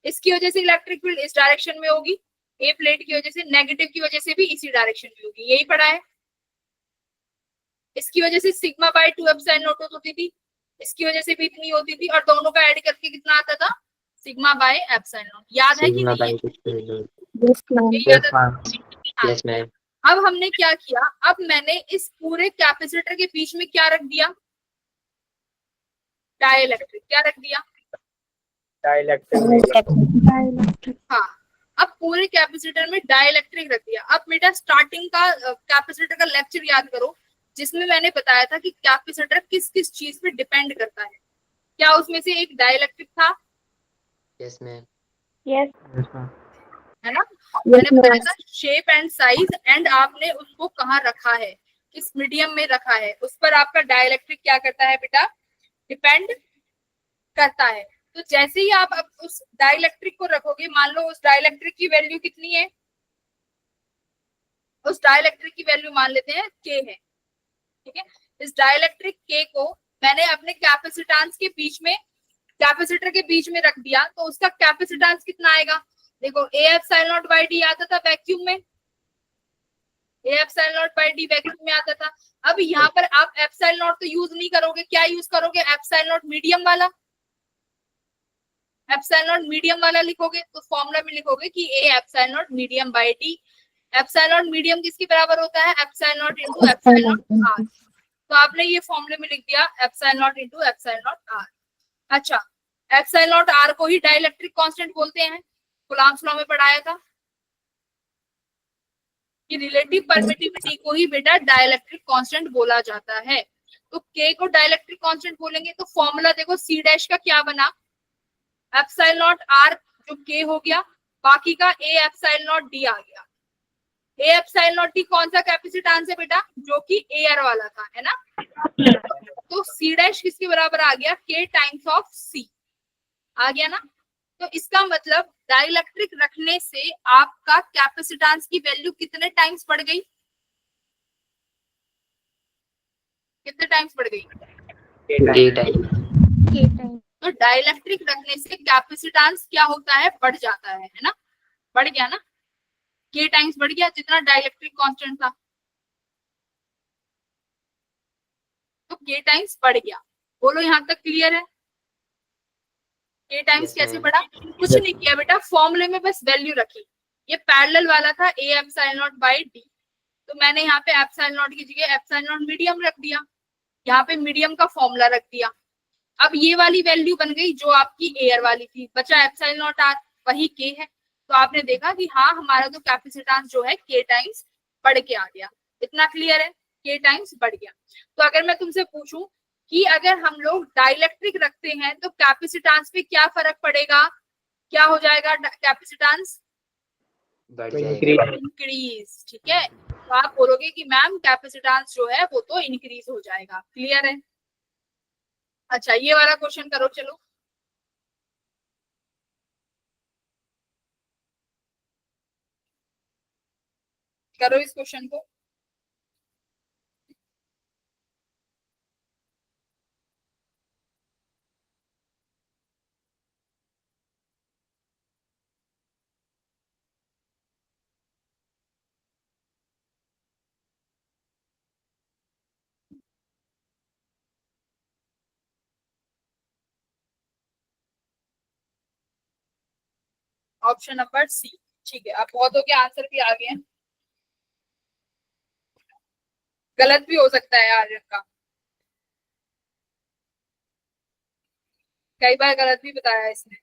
इसकी वजह से इलेक्ट्रिक फील्ड इस डायरेक्शन में होगी, ए प्लेट की वजह से, नेगेटिव की वजह से भी इसी डायरेक्शन में होगी। यही पढ़ा है। इसकी वजह से सिग्मा बाय 2 एप्सिलॉन नॉट होती थी, इसकी वजह से भी इतनी होती थी, और दोनों का ऐड करके कितना आता था? Sigma by epsilon not. याद है कि नहीं? Yes ma'am. अब हमने क्या किया? अब मैंने इस पूरे कैपेसिटर के बीच में क्या रख दिया? डाइलेक्ट्रिक। क्या रख दिया? डाइलेक्ट्रिक। हाँ, अब पूरे कैपेसिटर में डाइलेक्ट्रिक रख दिया। अब बेटा स्टार्टिंग का कैपेसिटर का लेक्चर याद करो, जिसमें मैंने बताया था कि कैपेसिटर किस किस चीज पे डिपेंड करता है। क्या उसमें से एक डाइलेक्ट्रिक था? Yes ma'am. Yes. है ना? मैंने बताया था शेप एंड साइज, एंड आपने उसको कहाँ रखा है, किस मीडियम में रखा है, उस पर आपका डाइलेक्ट्रिक क्या करता है बेटा? डिपेंड करता है। तो जैसे ही आप अब उस डाइलेक्ट्रिक को रखोगे, मान लो उस डाइलेक्ट्रिक की वैल्यू कितनी है? उस डाइलेक्ट्रिक की वैल्यू मान लेते हैं के है, ठीक है। इस डाइलेक्ट्रिक के को मैंने अपने कैपेसिटेंस के बीच में, कैपेसिटर के बीच में रख दिया, तो उसका कैपेसिटेंस कितना आएगा? देखो A epsilon naught by D आता था वैक्यूम में, A epsilon naught by D vacuum में आता था। अब यहाँ पर आप एप्सिलॉन नॉट तो यूज नहीं करोगे, क्या यूज करोगे? एप्सिलॉन नॉट मीडियम वाला, एप्सिलॉन नॉट मीडियम वाला लिखोगे तो फॉर्मूला में लिखोगे कि A epsilon naught medium by D. Epsilon naught medium किसके बराबर होता है? Epsilon naught into epsilon naught R. तो आपने ये फॉर्मूले में लिख दिया epsilon naught into epsilon naught R. अच्छा, एप्सिलॉन नॉट आर को ही डाइलेक्ट्रिक कांस्टेंट बोलते हैं, कूलम्ब्स लॉ में पढ़ाया था कि रिलेटिव परमिटिविटी को ही बेटा डाइलेक्ट्रिक कांस्टेंट बोला जाता है। तो के को डाइलेक्ट्रिक कांस्टेंट बोलेंगे तो फॉर्मूला देखो सी डैश का क्या बना, एप्सिलॉन नॉट आर जो के हो गया, बाकी का ए एप्सिलॉन नॉट डी आ गया। ए एप्सिलॉन नॉट डी कौन सा कैपेसिटेंस है बेटा? जो कि एयर वाला था, है ना। तो सी डैश किसके बराबर आ गया? के टाइम्स ऑफ सी आ गया ना। तो इसका मतलब डाइलेक्ट्रिक रखने से आपका कैपेसिटेंस की वैल्यू कितने टाइम्स बढ़ गई? कितने टाइम्स बढ़ गई? तो डाइलेक्ट्रिक रखने से कैपेसिटेंस क्या होता है? बढ़ जाता है ना। बढ़ गया ना, के टाइम्स बढ़ गया जितना डाइलेक्ट्रिक कांस्टेंट था, तो के टाइम्स बढ़ गया। बोलो यहाँ तक क्लियर है? के टाइम्स कैसे बढ़ा? कुछ नहीं किया बेटा, फॉर्मूले में बस वैल्यू रखी। ये पैरेलल वाला था A epsilon naught by D, तो मैंने यहाँ पे एप्सिलॉन नॉट की जगह एप्सिलॉन नॉट मीडियम रख दिया, यहाँ पे मीडियम का फॉर्मूला रख दिया। अब ये वाली वैल्यू बन गई जो आपकी एयर वाली थी, बचा एप्सिलॉन नॉट आर, वही के है। तो आपने देखा कि हाँ हमारा तो कैपेसिटेंस जो है के टाइम्स बढ़ के आ गया। इतना क्लियर है? के टाइम्स बढ़ गया। तो अगर मैं तुमसे पूछूं कि अगर हम लोग डाइलेक्ट्रिक रखते हैं तो कैपेसिटेंस पे क्या फर्क पड़ेगा? क्या हो जाएगा? Capacitance increase. ठीक है, तो आप बोलोगे कि मैम कैपेसिटेंस जो है वो तो इंक्रीज हो जाएगा। क्लियर है? अच्छा, ये वाला क्वेश्चन करो, चलो करो इस क्वेश्चन को। Option number C. ठीक है, अब बहुतों के आंसर भी आ गए हैं, गलत भी हो सकता है यार इनका, कई बार गलत भी बताया है इसने।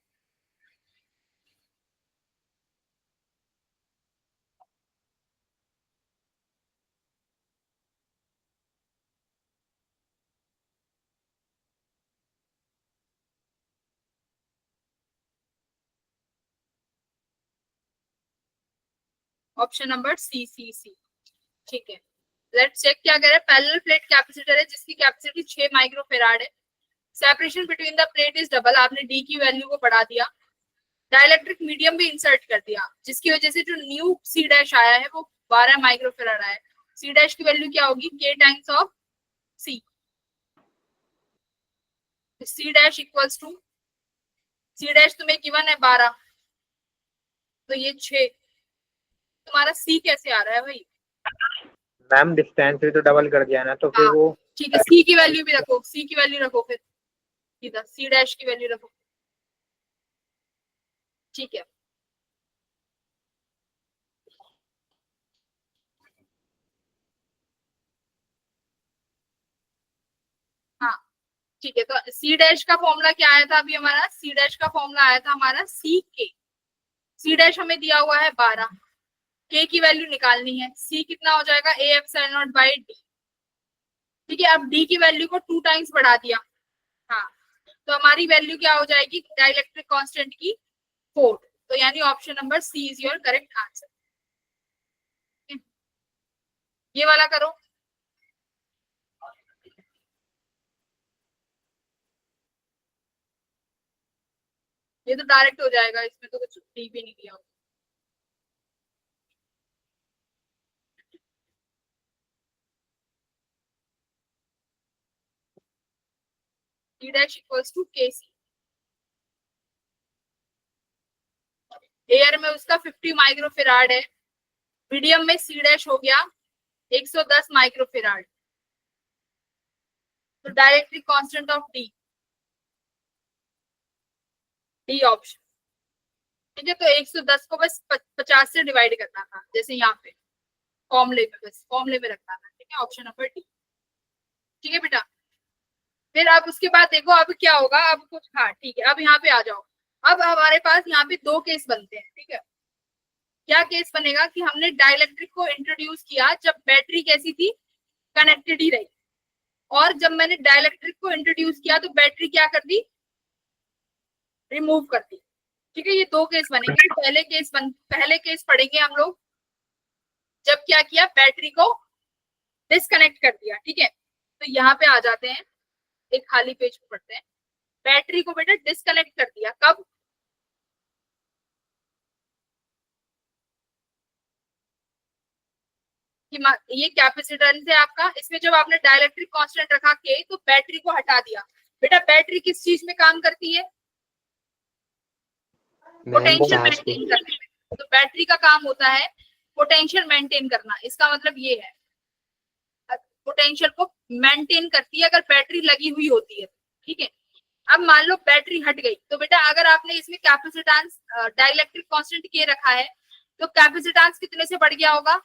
ऑप्शन नंबर सी सी सी। ठीक है, लेट्स चेक क्या कह रहे हैं। पैरेलल प्लेट कैपेसिटर है जिसकी कैपेसिटी 6 माइक्रोफेराड है, separation between the plate is double, आपने डी की वैल्यू को बढ़ा दिया, डाइलेक्ट्रिक मीडियम भी इंसर्ट कर दिया जिसकी वजह से जो न्यू सी डैश आया है वो 12 माइक्रोफेराड आया है। सी डैश की वैल्यू क्या होगी? K times of C. C dash equals to, C dash तुम्हें गिवन है 12, तो ये 6, तुम्हारा सी कैसे आ रहा है भाई? मैम डिस्टेंस भी तो डबल कर दिया ना, तो फिर हाँ वो ठीक है, सी की वैल्यू भी रखो, सी की वैल्यू रखो, फिर इधर सी डैश की वैल्यू रखो। ठीक है, हाँ ठीक है। तो सी डैश का फॉर्मूला क्या आया था अभी हमारा? सी डैश का फॉर्मूला आया था हमारा सी के। सी डैश हमें दिया हुआ है 12, के की वैल्यू निकालनी है, सी कितना हो जाएगा? A epsilon naught by D. ठीक है, अब डी की वैल्यू को 2 टाइम्स बढ़ा दिया, हाँ, तो हमारी वैल्यू क्या हो जाएगी डाइलेक्ट्रिक कांस्टेंट की? 4। तो यानी option number C is your correct answer. ये वाला करो। ये तो डायरेक्ट हो जाएगा, इसमें तो कुछ डी भी नहीं दिया। डी डैश इक्वल्स टू के सी। एयर में उसका 50 माइक्रोफेराड है, मीडियम में सी डैश हो गया 110 माइक्रोफेराड। तो dielectric constant of D, D option. ठीक है, तो 110 को बस 50 से डिवाइड करना था, जैसे यहाँ पे फॉर्मूले में, बस फॉर्मूले में रखना था। ठीक है, ऑप्शन नंबर डी। ठीक है बेटा, फिर अब उसके बाद देखो अब क्या होगा, अब कुछ, हाँ ठीक है, अब यहाँ पे आ जाओ। अब हमारे पास यहाँ पे दो केस बनते हैं। ठीक है, क्या केस बनेगा कि हमने डाइलेक्ट्रिक को इंट्रोड्यूस किया जब बैटरी कैसी थी, कनेक्टेड ही रही, और जब मैंने डाइलेक्ट्रिक को इंट्रोड्यूस किया तो बैटरी क्या कर दी, रिमूव कर दी। ठीक है, ये दो केस बनेंगे। पहले केस पढ़ेंगे हम लोग जब क्या किया, बैटरी को डिस्कनेक्ट कर दिया। ठीक है, तो यहाँ पे आ जाते हैं, एक खाली पेज पे पढ़ते हैं। बैटरी को बेटा डिस्कनेक्ट कर दिया, कब, कि ये कैपेसिटेंस है आपका, इसमें जब आपने डाइलेक्ट्रिक कांस्टेंट रखा के तो बैटरी को हटा दिया। बेटा बैटरी किस चीज में काम करती है, पोटेंशियल मेंटेन करने में। तो बैटरी का काम होता है पोटेंशियल मेंटेन करना। इसका मतलब ये है, पोटेंशियल को मेंटेन करती है अगर बैटरी लगी हुई होती है। ठीक है, अब मान लो बैटरी हट गई, तो बेटा अगर आपने इसमें कैपेसिटेंस डाइलेक्ट्रिक कांस्टेंट के रखा है तो कैपेसिटेंस कितने से बढ़ गया होगा,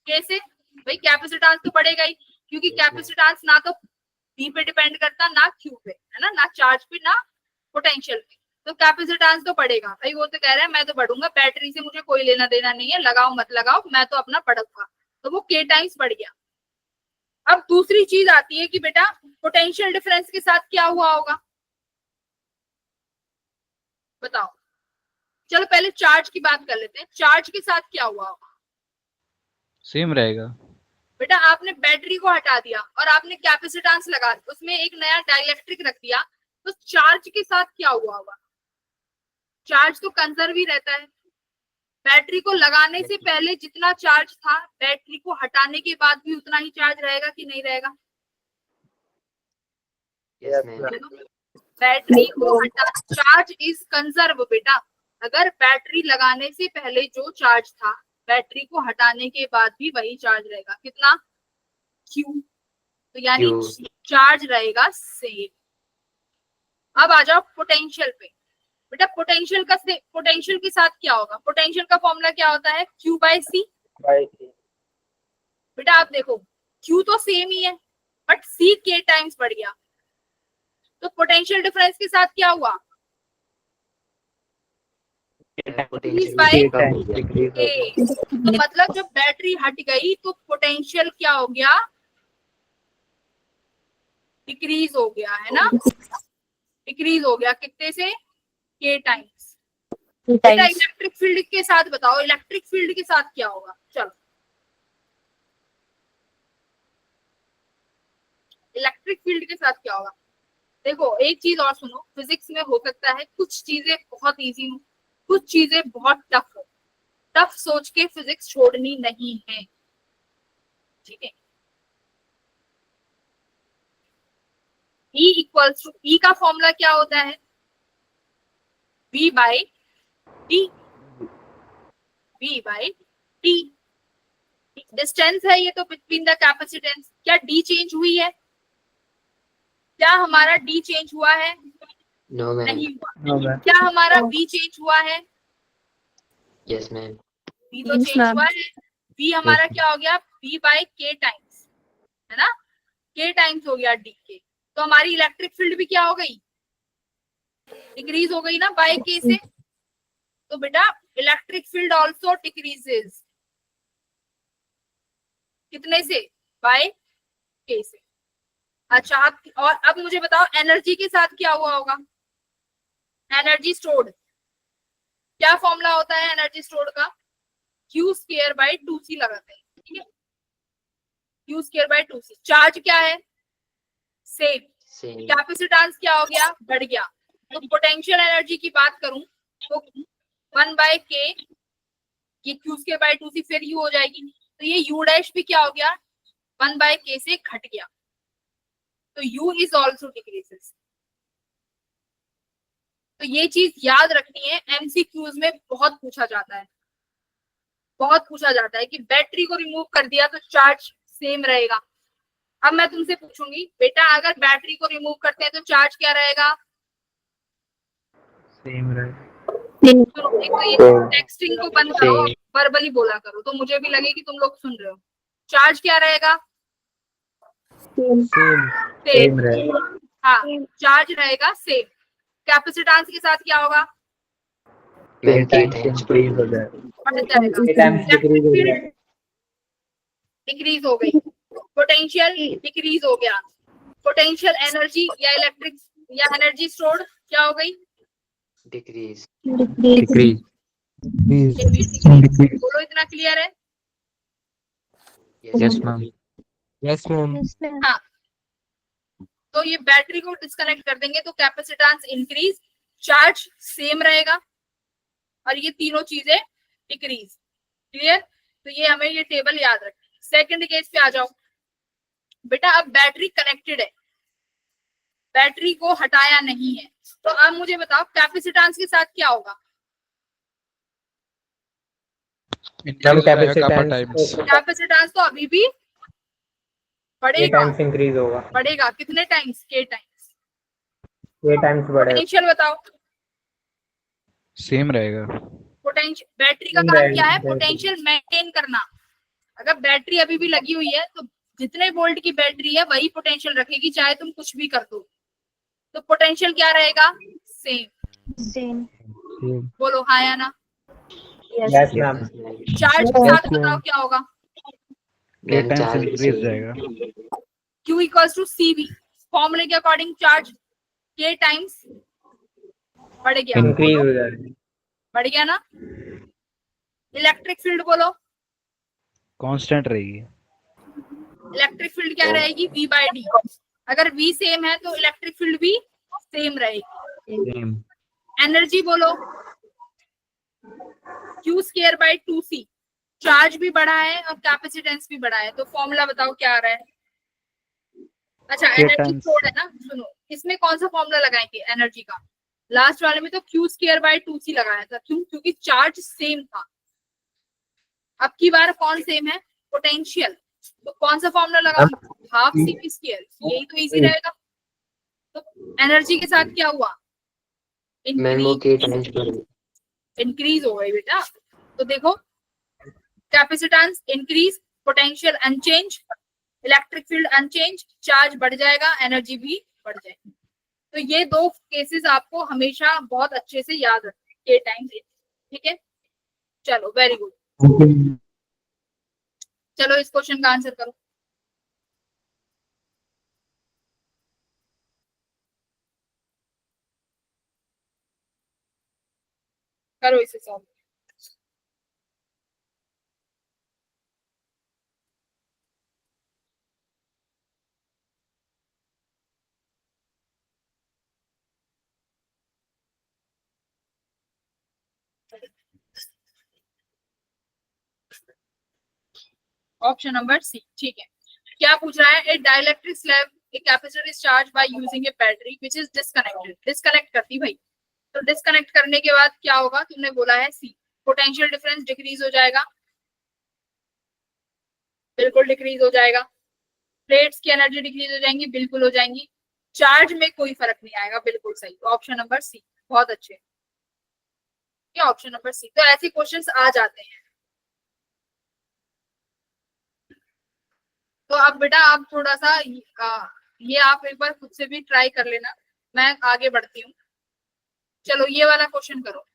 कैसे भाई, कैपेसिटेंस तो बढ़ेगा ही, क्योंकि कैपेसिटेंस ना तो बी पे डिपेंड करता, ना क्यू पे, है ना चार्ज पे, ना पोटेंशियल पे। तो कैपेसिटेंस तो बढ़ेगा भाई। वो तो कह रहा है मैं तो बढ़ूंगा, बैटरी से मुझे कोई लेना देना नहीं है, लगाओ मत लगाओ, मैं तो अपना बढ़ूंगा। तो वो के टाइम्स बढ़ गया। अब दूसरी चीज आती है कि बेटा पोटेंशियल डिफरेंस के साथ क्या हुआ होगा, बताओ। चलो पहले चार्ज की बात कर लेते हैं, चार्ज के साथ क्या हुआ होगा, सेम रहेगा। बेटा आपने बैटरी को हटा दिया और आपने कैपेसिटेंस लगा दी, उसमें एक नया डाइलेक्ट्रिक रख दिया, तो चार्ज के साथ क्या हुआ होगा, चार्ज तो कंजर्व ही रहता है। बैटरी को लगाने से पहले जितना चार्ज था, बैटरी को हटाने के बाद भी उतना ही चार्ज रहेगा कि नहीं रहेगा, बैटरी को हटा, चार्ज इज कंजर्व बेटा। अगर बैटरी लगाने से पहले जो चार्ज था, बैटरी को हटाने के बाद भी वही चार्ज रहेगा, कितना, क्यू। तो यानी चार्ज रहेगा सेम। अब आ जाओ पोटेंशियल पे। बेटा पोटेंशियल के साथ क्या होगा, पोटेंशियल का फॉर्मूला क्या होता है, Q बाय सी। बेटा आप देखो Q तो सेम ही है, बट C के टाइम्स बढ़ गया। तो पोटेंशियल डिफरेंस के साथ क्या हुआ, तो मतलब जब बैटरी हट गई तो पोटेंशियल क्या हो गया, डिक्रीज हो गया, है ना, डिक्रीज हो गया, कितने से, के टाइम्स। बेटा इलेक्ट्रिक फील्ड के साथ बताओ, इलेक्ट्रिक फील्ड के साथ क्या होगा, चलो इलेक्ट्रिक फील्ड के साथ क्या होगा। देखो एक चीज और सुनो, फिजिक्स में हो सकता है कुछ चीजें बहुत इजी हो, कुछ चीजें बहुत टफ हो, टफ सोच के फिजिक्स छोड़नी नहीं है। ठीक है, E इक्वल्स टू, E का फॉर्मूला क्या होता है, V by T, V by T. Distance है ये तो बिटवीन द कैपेसिटेंस। क्या D चेंज हुई है, क्या हमारा D चेंज हुआ है, नो मैम। नहीं हुआ। क्या हमारा V चेंज हुआ है, यस मैम। V तो चेंज हुआ है। V हमारा क्या हो गया, V बाय के टाइम्स, है ना, के टाइम्स हो गया D के। तो हमारी इलेक्ट्रिक फील्ड भी क्या हो गई, डिक्रीज हो गई ना बाय के से। तो बेटा इलेक्ट्रिक फील्ड आल्सो डिक्रीजेस, कितने से, बाय के से। अच्छा और अब मुझे बताओ एनर्जी के साथ क्या हुआ होगा, एनर्जी स्टोर्ड, क्या फॉर्मूला होता है एनर्जी स्टोर्ड का, Q स्क्वायर बाय 2C लगाते हैं। ठीक है, Q square by 2C। Charge क्या है, सेम। कैपेसिटेंस क्या हो गया, बढ़ गया। तो पोटेंशियल एनर्जी की बात करूं तो 1 बाय के, ये Q स्क्वायर बाय 2C फिर U हो जाएगी, तो ये U डैश भी क्या हो गया, 1 बाय के से घट गया, तो U इज ऑल्सो डिक्रीजेस। तो ये चीज याद रखनी है, एमसीक्यूज में बहुत पूछा जाता है। बहुत पूछा जाता है कि बैटरी को रिमूव कर दिया तो चार्ज सेम रहेगा। अब मैं तुमसे पूछूंगी बेटा, अगर बैटरी को रिमूव करते हैं तो चार्ज क्या रहेगा? सेम रहेगा। सुनो, एक तो ये टेक्सटिंग को बंद करो, वर्बली बोला करो तो मुझे भी लगे कि तुम लोग सुन रहे हो। चार्ज क्या रहेगा? सेम रहेगा। हाँ, चार्ज रहेगा सेम। कैपेसिटेंस के साथ क्या होगा? मैम के टाइम्स टाइम्स इंक्रीज हो जाएगा। बढ़ जाएगा। इलेक्ट्रिक फील्ड डिक्रीज हो गई, पोटेंशियल डिक्रीज हो गया, पोटेंशियल एनर्जी या इलेक्ट्रिक या एनर्जी स्टोर्ड क्या हो गई? डिक्रीज। डिक्रीज। बोलो, इतना क्लियर है? Yes ma'am. Yes ma'am. हाँ, तो ये बैटरी को डिस्कनेक्ट कर देंगे तो कैपेसिटेंस इंक्रीज, चार्ज सेम रहेगा और ये तीनों चीजें डिक्रीज। क्लियर? तो ये हमें ये टेबल याद रखनी है। सेकंड केस पे आ जाओ बेटा। अब बैटरी कनेक्टेड है, बैटरी को हटाया नहीं है, तो अब मुझे बताओ कैपेसिटेंस के साथ क्या होगा? कैपेसिटेंस तो अभी भी बढ़ेगा, इंक्रीज होगा, बढ़ेगा कितने टाइम्स? के टाइम्स। ये टाइम्स बढ़ेगा। पोटेंशियल बताओ। सेम रहेगा। पोटेंशियल, बैटरी का काम क्या है? पोटेंशियल मेंटेन करना। अगर बैटरी अभी भी लगी हुई है तो जितने वोल्ट की बैटरी है वही पोटेंशियल रखेगी, चाहे तुम कुछ भी कर दो। तो पोटेंशियल क्या रहेगा? सेम। बोलो हाँ या ना? Yes ma'am. चार्ज के साथ बताओ क्या होगा? के मैम टाइम्स चार्ज इंक्रीज जाएगा। Q इक्वल्स टू CV, फॉर्मूले के अकॉर्डिंग चार्ज K टाइम्स बढ़ गया, इंक्रीज हो जाएगा। बढ़ गया ना? इलेक्ट्रिक फील्ड बोलो। कांस्टेंट रहेगी। इलेक्ट्रिक फील्ड क्या रहेगी? V/D। अगर V सेम है तो इलेक्ट्रिक फील्ड भी सेम रहेगी। सेम। एनर्जी बोलो। Q²/2C। चार्ज भी बढ़ा है और कैपेसिटेंस भी बढ़ा है, तो फॉर्मूला बताओ क्या आ रहा है? अच्छा, K एनर्जी times- स्टोर्ड है ना। सुनो, इसमें कौन सा फॉर्मूला लगाएंगे एनर्जी का? लास्ट वाले में तो Q²/2C लगाया था, क्यों? क्योंकि चार्ज सेम था। अब की बार कौन सेम है? पोटेंशियल। तो कौन सा फॉर्मूला लगाऊंगी? Half CV²। यही तो इजी रहेगा। तो एनर्जी के साथ क्या हुआ? मैम वो के टाइम्स बढ़ इंक्रीज हो गई बेटा। तो देखो, capacitance increase, potential unchange, electric field unchange, charge बढ़ जाएगा, एनर्जी भी बढ़ जाएगी। तो ये दो केसेस आपको हमेशा बहुत अच्छे से याद रखने के टाइम। ठीक है, चलो वेरी गुड। चलो इस क्वेश्चन का आंसर करो। करो इसे सॉल्व। Option number C. ठीक है, क्या पूछ रहा है? A dielectric slab a capacitor is charge by using a battery which is disconnected. Disconnect करती भाई, तो डिस्कनेक्ट करने के बाद क्या होगा? तुमने बोला है सी, पोटेंशियल डिफरेंस डिक्रीज हो जाएगा, बिल्कुल डिक्रीज हो जाएगा। प्लेट्स की एनर्जी डिक्रीज हो जाएंगी, बिल्कुल हो जाएंगी। चार्ज में कोई फर्क नहीं आएगा, बिल्कुल सही। तो ऑप्शन नंबर सी, बहुत अच्छे। क्या ऑप्शन नंबर सी? तो ऐसे क्वेश्चंस आ जाते हैं। तो अब बेटा आप थोड़ा सा ये आप एक बार खुद से भी ट्राई कर लेना, मैं आगे बढ़ती हूँ। चलो ये वाला क्वेश्चन करो।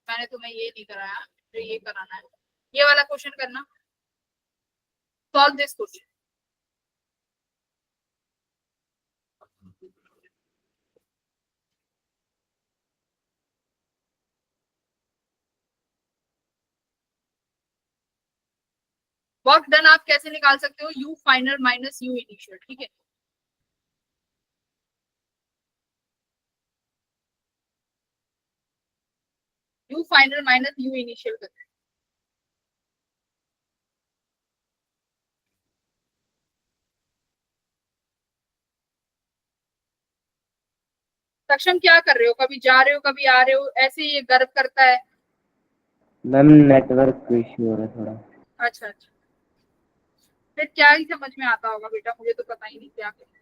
मैंने तुम्हें ये नहीं कराया, तो ये कराना है। ये वाला क्वेश्चन करना, solve this question. Work done आप कैसे निकाल सकते हो? You final minus you initial. ठीक है, you final minus you initial करते हैं। सक्षम क्या कर रहे हो? कभी जा रहे हो, कभी आ रहे हो, ऐसे ये गर्व करता है। मैम नेटवर्क इश्यू हो रहा है थोड़ा। अच्छा अच्छा, फिर क्या ही समझ में आता होगा बेटा, मुझे तो पता ही नहीं क्या कहते हैं।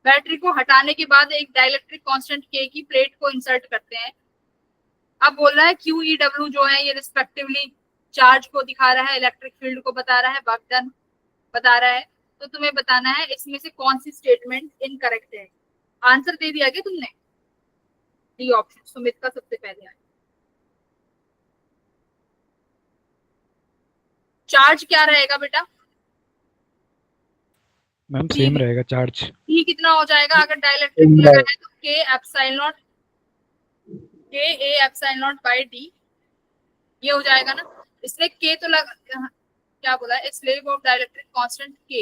बैटरी को हटाने के बाद एक डाइलेक्ट्रिक कांस्टेंट के की प्लेट को इंसर्ट करते हैं। अब बोल रहा है क्यू ई डब्ल्यू जो है ये रिस्पेक्टिवली चार्ज को दिखा रहा है, इलेक्ट्रिक फील्ड को बता रहा है, वर्क डन बता रहा है। तो तुम्हें बताना है इसमें से कौन सी स्टेटमेंट इनकरेक्ट है। आंसर दे दिया क्या तुमने? डी ऑप्शन सुमित का सबसे पहले आया। चार्ज क्या रहेगा बेटा? मैम सेम रहेगा चार्ज। ई कितना हो जाएगा अगर डाइलेक्ट्रिक लगाना है? तो के epsilon naught, K A epsilon naught by D, ये हो जाएगा ना। इसलिए के तो क्या बोला है, स्लेव ऑफ डाइलेक्ट्रिक कांस्टेंट के।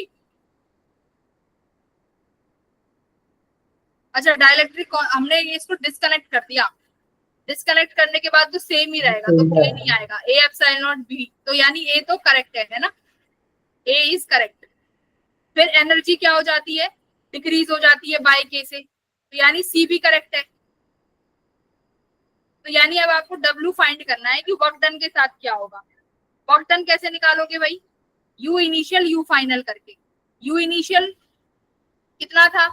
अच्छा, डाइलेक्ट्रिक हमने इसको डिस्कनेक्ट कर दिया, डिस्कनेक्ट करने के बाद तो सेम ही रहेगा, तो के नहीं आएगा। ए एप्सिलॉन नॉट बी, तो यानी ए तो करेक्ट है ना, ए इज करेक्ट। फिर एनर्जी क्या हो जाती है? डिक्रीज हो जाती है बाय के से, तो यानी सी भी करेक्ट है। तो यानी अब आपको डब्ल्यू फाइंड करना है कि वर्क डन के साथ क्या होगा। वर्क डन कैसे निकालोगे भाई? यू इनिशियल यू फाइनल करके। यू इनिशियल कितना था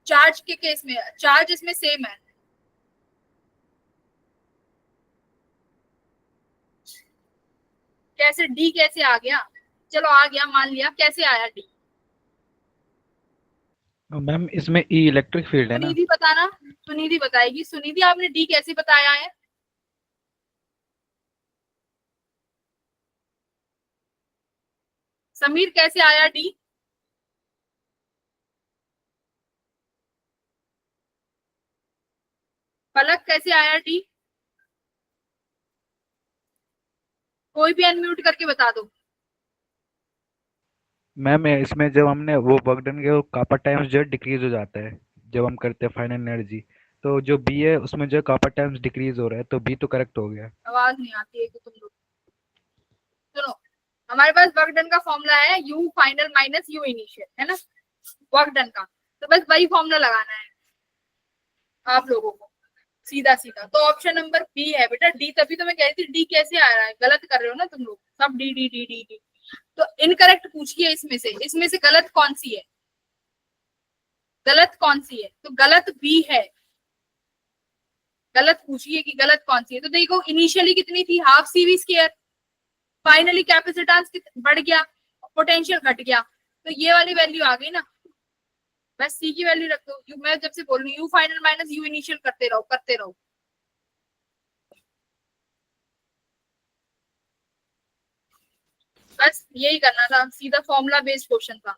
चार्ज के केस में? चार्ज इसमें सेम है, कैसे डी कैसे आ गया? चलो आ गया, मान लिया, कैसे आया डी? मैम इसमें ई इलेक्ट्रिक फील्ड है ना। सुनिधि बताना, सुनिधि बताएगी। सुनिधि आपने डी कैसे बताया है? समीर कैसे आया डी? पलक कैसे आया डी? कोई भी अनम्यूट करके बता दो। मैम इसमें जब हमने वो वर्क डन किया, कापर टाइम्स जो डिक्रीज हो जाता है जब हम करते हैं फाइनल एनर्जी, तो जो बी है उसमें जो कापर टाइम्स डिक्रीज हो रहा है, तो बी तो करेक्ट हो गया। आवाज नहीं आती है कि तुम लोग सुनो। हमारे पास वर्क डन का फॉर्मूला है you final minus you initial, है ना वर्क डन का। तो बस वही फॉर्मूला लगाना है आप लोगों को, सीधा सीधा। तो ऑप्शन नंबर बी है बेटा। डी तभी तो मैं कह रही थी डी कैसे आ रहा है, गलत कर रहे हो ना तुम लोग सब, D D D D D. तो इनकरेक्ट पूछिए इसमें से गलत कौन सी है, गलत कौन सी है? तो गलत बी है। गलत पूछिए कि गलत कौन सी है। तो देखो इनिशियली कितनी थी, half CV square, finally capacitance बढ़ गया, पोटेंशियल घट गया, तो ये वाली वैल्यू आ गई ना। बस सी की वैल्यू रख दो। मैं जब से बोल रही हूँ you final minus you initial करते रहो करते रहो। बस यही करना था, सीधा फॉर्मूला बेस्ड क्वेश्चन था।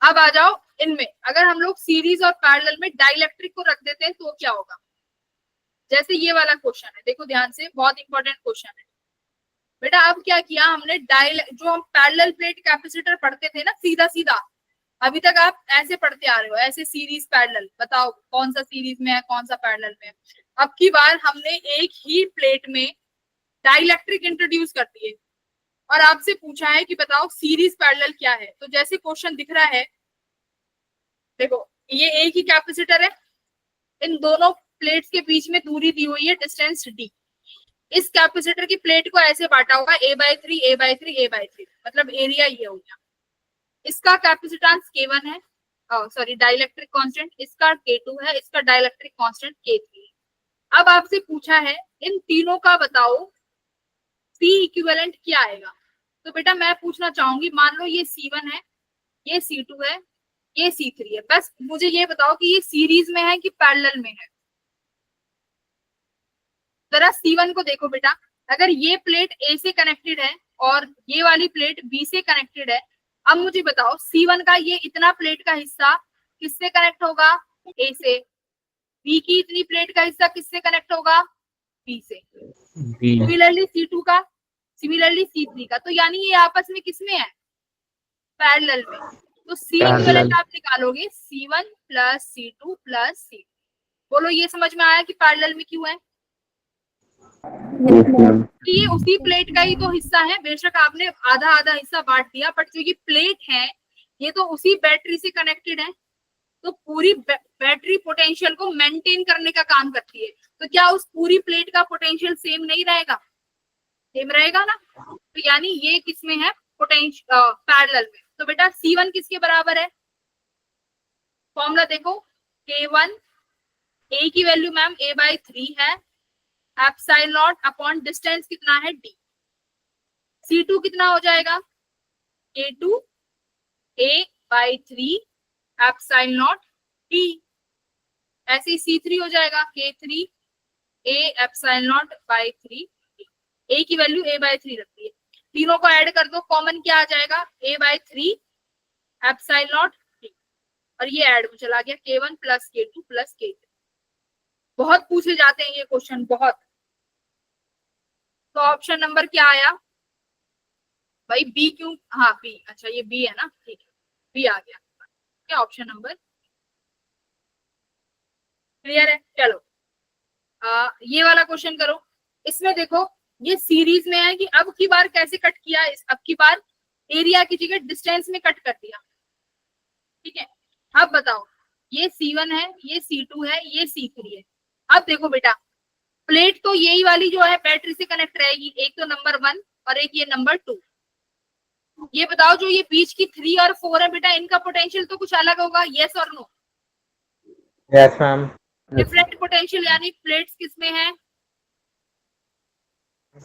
अब आ जाओ इनमें, अगर हम लोग सीरीज और पैरेलल में डाइलेक्ट्रिक को रख देते हैं तो क्या होगा? जैसे ये वाला क्वेश्चन है, देखो ध्यान से, बहुत इंपॉर्टेंट क्वेश्चन है बेटा। अब क्या किया हमने, जो हम पैरेलल प्लेट कैपेसिटर पढ़ते थे ना सीधा सीधा, अभी तक आप ऐसे पढ़ते आ रहे हो, ऐसे सीरीज पैरेलल, बताओ कौन सा सीरीज में है कौन सा पैरेलल में है। अब की बार हमने एक ही प्लेट में डाइलेक्ट्रिक इंट्रोड्यूस कर दिए और आपसे पूछा है कि बताओ सीरीज पैरेलल क्या है। तो जैसे क्वेश्चन दिख रहा है, देखो ये एक ही कैपेसिटर है, इन दोनों प्लेट्स के बीच में दूरी दी हुई है डिस्टेंस डी। इस कैपेसिटर की प्लेट को ऐसे बांटा होगा a/3 a/3 a/3, मतलब एरिया ये हो गया। इसका कैपेसिटेंस K1 है, सॉरी डाइलेक्ट्रिक कांस्टेंट, इसका K2 है, इसका डाइलेक्ट्रिक कांस्टेंट K3 है। अब आपसे पूछा है इन तीनों का बताओ C इक्विवेलेंट क्या आएगा। तो बेटा मैं पूछना चाहूंगी, मान लो ये C1 है, ये C2 है, ये C3 है, बस मुझे ये बताओ कि ये सीरीज में है कि पैरेलल में है। जरा C1 को देखो बेटा, अगर ये प्लेट A से कनेक्टेड है और ये वाली प्लेट B से कनेक्टेड है, अब मुझे बताओ C1 का ये इतना प्लेट का हिस्सा किससे कनेक्ट होगा? A से। B की इतनी प्लेट का हिस्सा किससे कनेक्ट होगा? B से। सिमिलरली C2 का, सिमिलरली C3 का। तो यानी ये आपस में किसमें है? पैरेलल में। तो C इक्विवेलेंट आप निकालोगे C1 plus C2 plus C3। बोलो ये समझ में आया कि पैरेलल में क्यों है? Yes ma'am. कि ये उसी प्लेट का ही तो हिस्सा है, बेशक आपने आधा आधा हिस्सा बांट दिया, बट जो ये प्लेट है ये तो उसी बैटरी से कनेक्टेड है, तो पूरी बैटरी पोटेंशियल को मेंटेन करने का काम करती है। तो क्या उस पूरी प्लेट का पोटेंशियल सेम नहीं रहेगा? सेम रहेगा ना। तो यानी ये किसमें है? पोटेंशियल पैरेलल में। तो बेटा C1 किसके बराबर है? फॉर्मूला देखो, K1 A की वैल्यू मैम A/3 है, एप्सिलॉन नॉट अपॉन डिस्टेंस कितना है D। C2 कितना हो जाएगा? K2 A/3 epsilon not D। ऐसे ही C3 हो जाएगा K3 A epsilon not by 3 D। A की वैल्यू A/3 रखती है, तीनों को ऐड कर दो, कॉमन क्या आ जाएगा? A/3 एप्सिलॉन नॉट D, और ये ऐड में चला गया K1 plus K2 plus K3। बहुत पूछे जाते हैं ये क्वेश्चन, बहुत। तो ऑप्शन नंबर क्या आया भाई? बी क्यों? हाँ बी, अच्छा ये बी है ना, ठीक है, बी आ गया। क्या ऑप्शन नंबर क्लियर है? चलो ये वाला क्वेश्चन करो। इसमें देखो ये सीरीज में है कि अब की बार कैसे कट किया, अब की बार एरिया की जगह डिस्टेंस में कट कर दिया, ठीक है। अब बताओ, ये C1 है, ये C2 है, ये C3 है। अब देखो बेटा, प्लेट तो यही वाली जो है बैटरी से कनेक्ट रहेगी, एक तो नंबर 1 और एक ये नंबर 2। ये बताओ जो ये बीच की 3 और 4 है बेटा, इनका पोटेंशियल तो कुछ अलग होगा, यस और no? Yes ma'am. Different potential, यानी प्लेट्स किसमें है?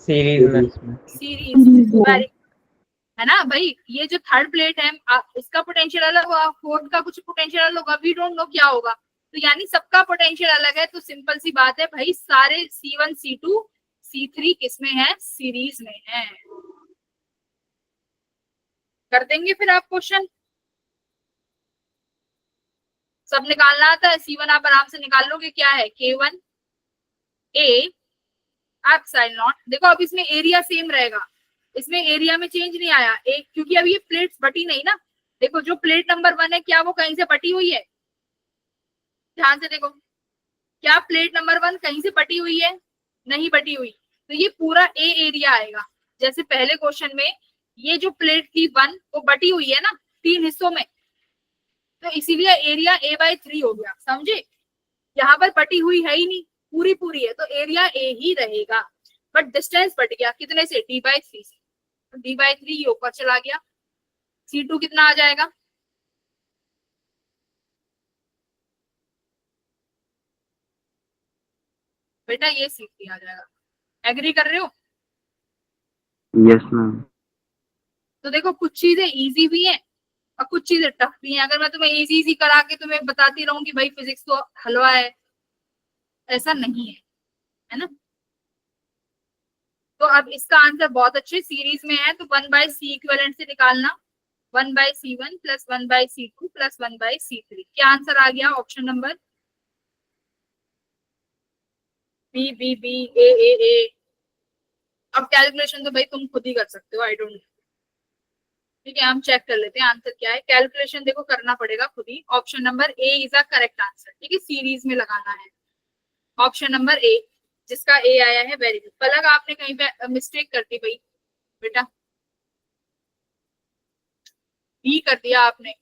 सीरीज में। सीरीज, है ना भाई। ये जो थर्ड प्लेट है इसका पोटेंशियल अलग होगा, फोर्थ का कुछ पोटेंशियल अलग होगा, वी डोंट नो क्या होगा। तो यानी सबका पोटेंशियल अलग है, तो सिंपल सी बात है भाई, सारे C1 C2 C3 किसमें है? सीरीज में है। कर देंगे फिर आप क्वेश्चन, सब निकालना आता है। C1 आप आराम से निकाल लोगे, क्या है? K1 A epsilon not. देखो अब इसमें एरिया सेम रहेगा, इसमें एरिया में चेंज नहीं आया एक, क्योंकि अब ये प्लेट्स बटी नहीं ना। देखो जो प्लेट नंबर 1 है, क्या वो कहीं से बटी हुई है? ध्यान से देखो, क्या प्लेट नंबर 1 कहीं से बटी हुई है? नहीं बटी हुई। तो ये पूरा A एरिया आएगा। जैसे पहले क्वेश्चन में ये जो प्लेट थी 1 वो बटी हुई है ना 3 हिस्सों में, तो इसीलिए एरिया A/3 हो गया, समझे? यहाँ पर बटी हुई है ही नहीं, पूरी पूरी है, तो एरिया A ही रहेगा, बट डिस्टेंस बट गया कितने से? D/3 से। तो D/3 ये ऊपर चला गया। C2 कितना आ जाएगा? बेटा ये C3 आ जाएगा। एग्री कर रहे हो? Yes ma'am. तो देखो कुछ चीजें इजी भी हैं और कुछ चीजें टफ भी हैं। अगर मैं तुम्हें इजी इजी करा के तुम्हें बताती रहूं कि भाई फिजिक्स तो हलवा है, ऐसा नहीं है, है ना। तो अब इसका आंसर बहुत अच्छे सीरीज में है, तो 1/C इक्विवेलेंट से निकालना, 1/C1 plus 1/C2 plus 1/C3। क्या आंसर आ गया? Option number B B B A A A. अब कैलकुलेशन तो भाई तुम खुद ही कर सकते हो, आई डोंट नो, ठीक है। हम चेक कर लेते हैं आंसर क्या है। कैलकुलेशन देखो करना पड़ेगा खुद ही। Option number A is a correct answer, ठीक है, सीरीज में लगाना है। ऑप्शन नंबर ए, जिसका ए आया है, वेरी गुड। पलक आपने कहीं पे मिस्टेक कर दी भाई, बेटा बी कर दिया आपने।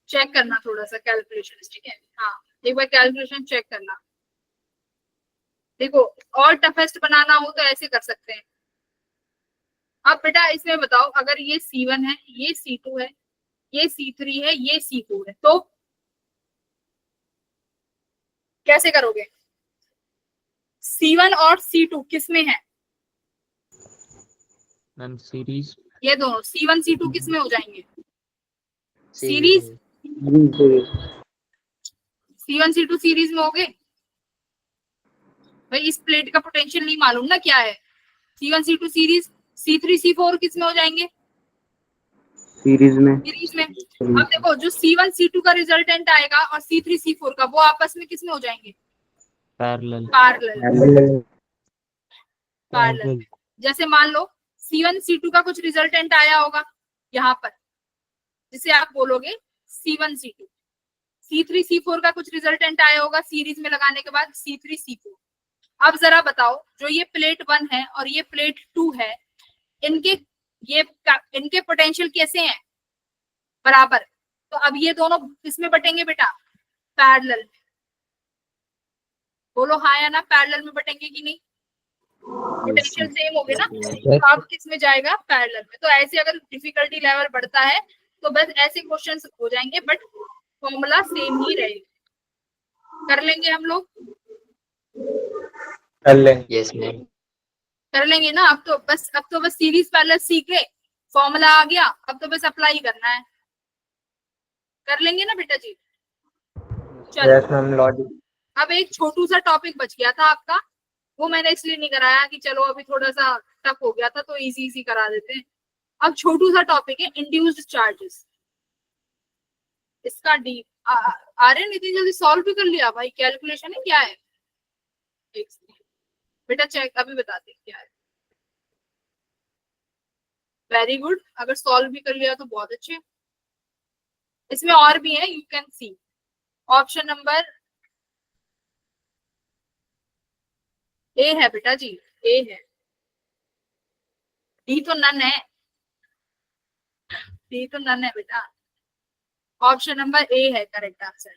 चेक करना थोड़ा सा कैलकुलेशन, ठीक है। हाँ एक बार कैलकुलेशन चेक करना। देखो और टफेस्ट बनाना हो तो ऐसे कर सकते हैं। अब बेटा इसमें बताओ, अगर ये C1 है, ये C2 है, ये C3 है, ये C4 है, तो कैसे करोगे? C1 और C2 किसमें है? Ma'am series. ये दोनों C1 C2 किसमें हो जाएंगे? सीरीज। C1 C2 सीरीज में हो गए भाई। इस प्लेट का पोटेंशियल नहीं मालूम ना क्या है? C1 C2 series. C3 C4 किसमें हो जाएंगे? सीरीज में। सीरीज में। अब देखो जो C1 C2 का रिजल्टेंट आएगा और C3 C4 का, वो आपस में किसमें हो जाएंगे? पैरेलल। पैरेलल। पैरेलल। जैसे मान लो C1 C2 का कुछ रिजल्टेंट आया होगा यहाँ पर, जिसे आप बोलोगे C1 C2। C3 C4 का कुछ रिजल्टेंट आया होगा सीरीज में लगाने के बाद, C3 C4। अब जरा बताओ, जो ये प्लेट 1 है और ये प्लेट 2 है, इनके पोटेंशियल कैसे हैं? बराबर। तो अब ये दोनों किसमें बटेंगे बेटा? पैरेलल में। बोलो हाँ या ना, पैरेलल में बटेंगे कि नहीं? पोटेंशियल सेम हो गए ना, तो अब किस में जाएगा? पैरेलल में। तो ऐसे अगर डिफिकल्टी लेवल बढ़ता है तो बस ऐसे क्वेश्चंस हो जाएंगे, बट फॉर्मूला सेम ही रहेगा। कर लेंगे हम लोग? कर लेंगे। Yes ma'am. कर लेंगे ना। अब तो बस सीरीज पैरेलल सीख गए, फॉर्मूला आ गया, अब तो बस अप्लाई करना है। कर लेंगे ना बेटा जी? चलो, यस मैम। लॉजिक। अब एक छोटू सा टॉपिक बच गया था आपका, वो मैंने इसलिए नहीं कराया कि चलो अभी थोड़ा सा टफ हो गया था तो इजी इजी करा देते हैं। अब छोटू सा टॉपिक है इंड्यूस्ड चार्जेस। इसका डी आर्यन इतनी जल्दी सॉल्व भी कर लिया भाई? कैलकुलेशन है क्या है? एक second। बेटा चेक अभी बताते हैं क्या है। वेरी गुड, अगर सॉल्व भी कर लिया तो बहुत अच्छे। इसमें और भी है, you can see. Option number ए है बेटा जी, ए है। डी तो नन है, डी तो नन है बेटा। ऑप्शन नंबर ए है करेक्ट आंसर।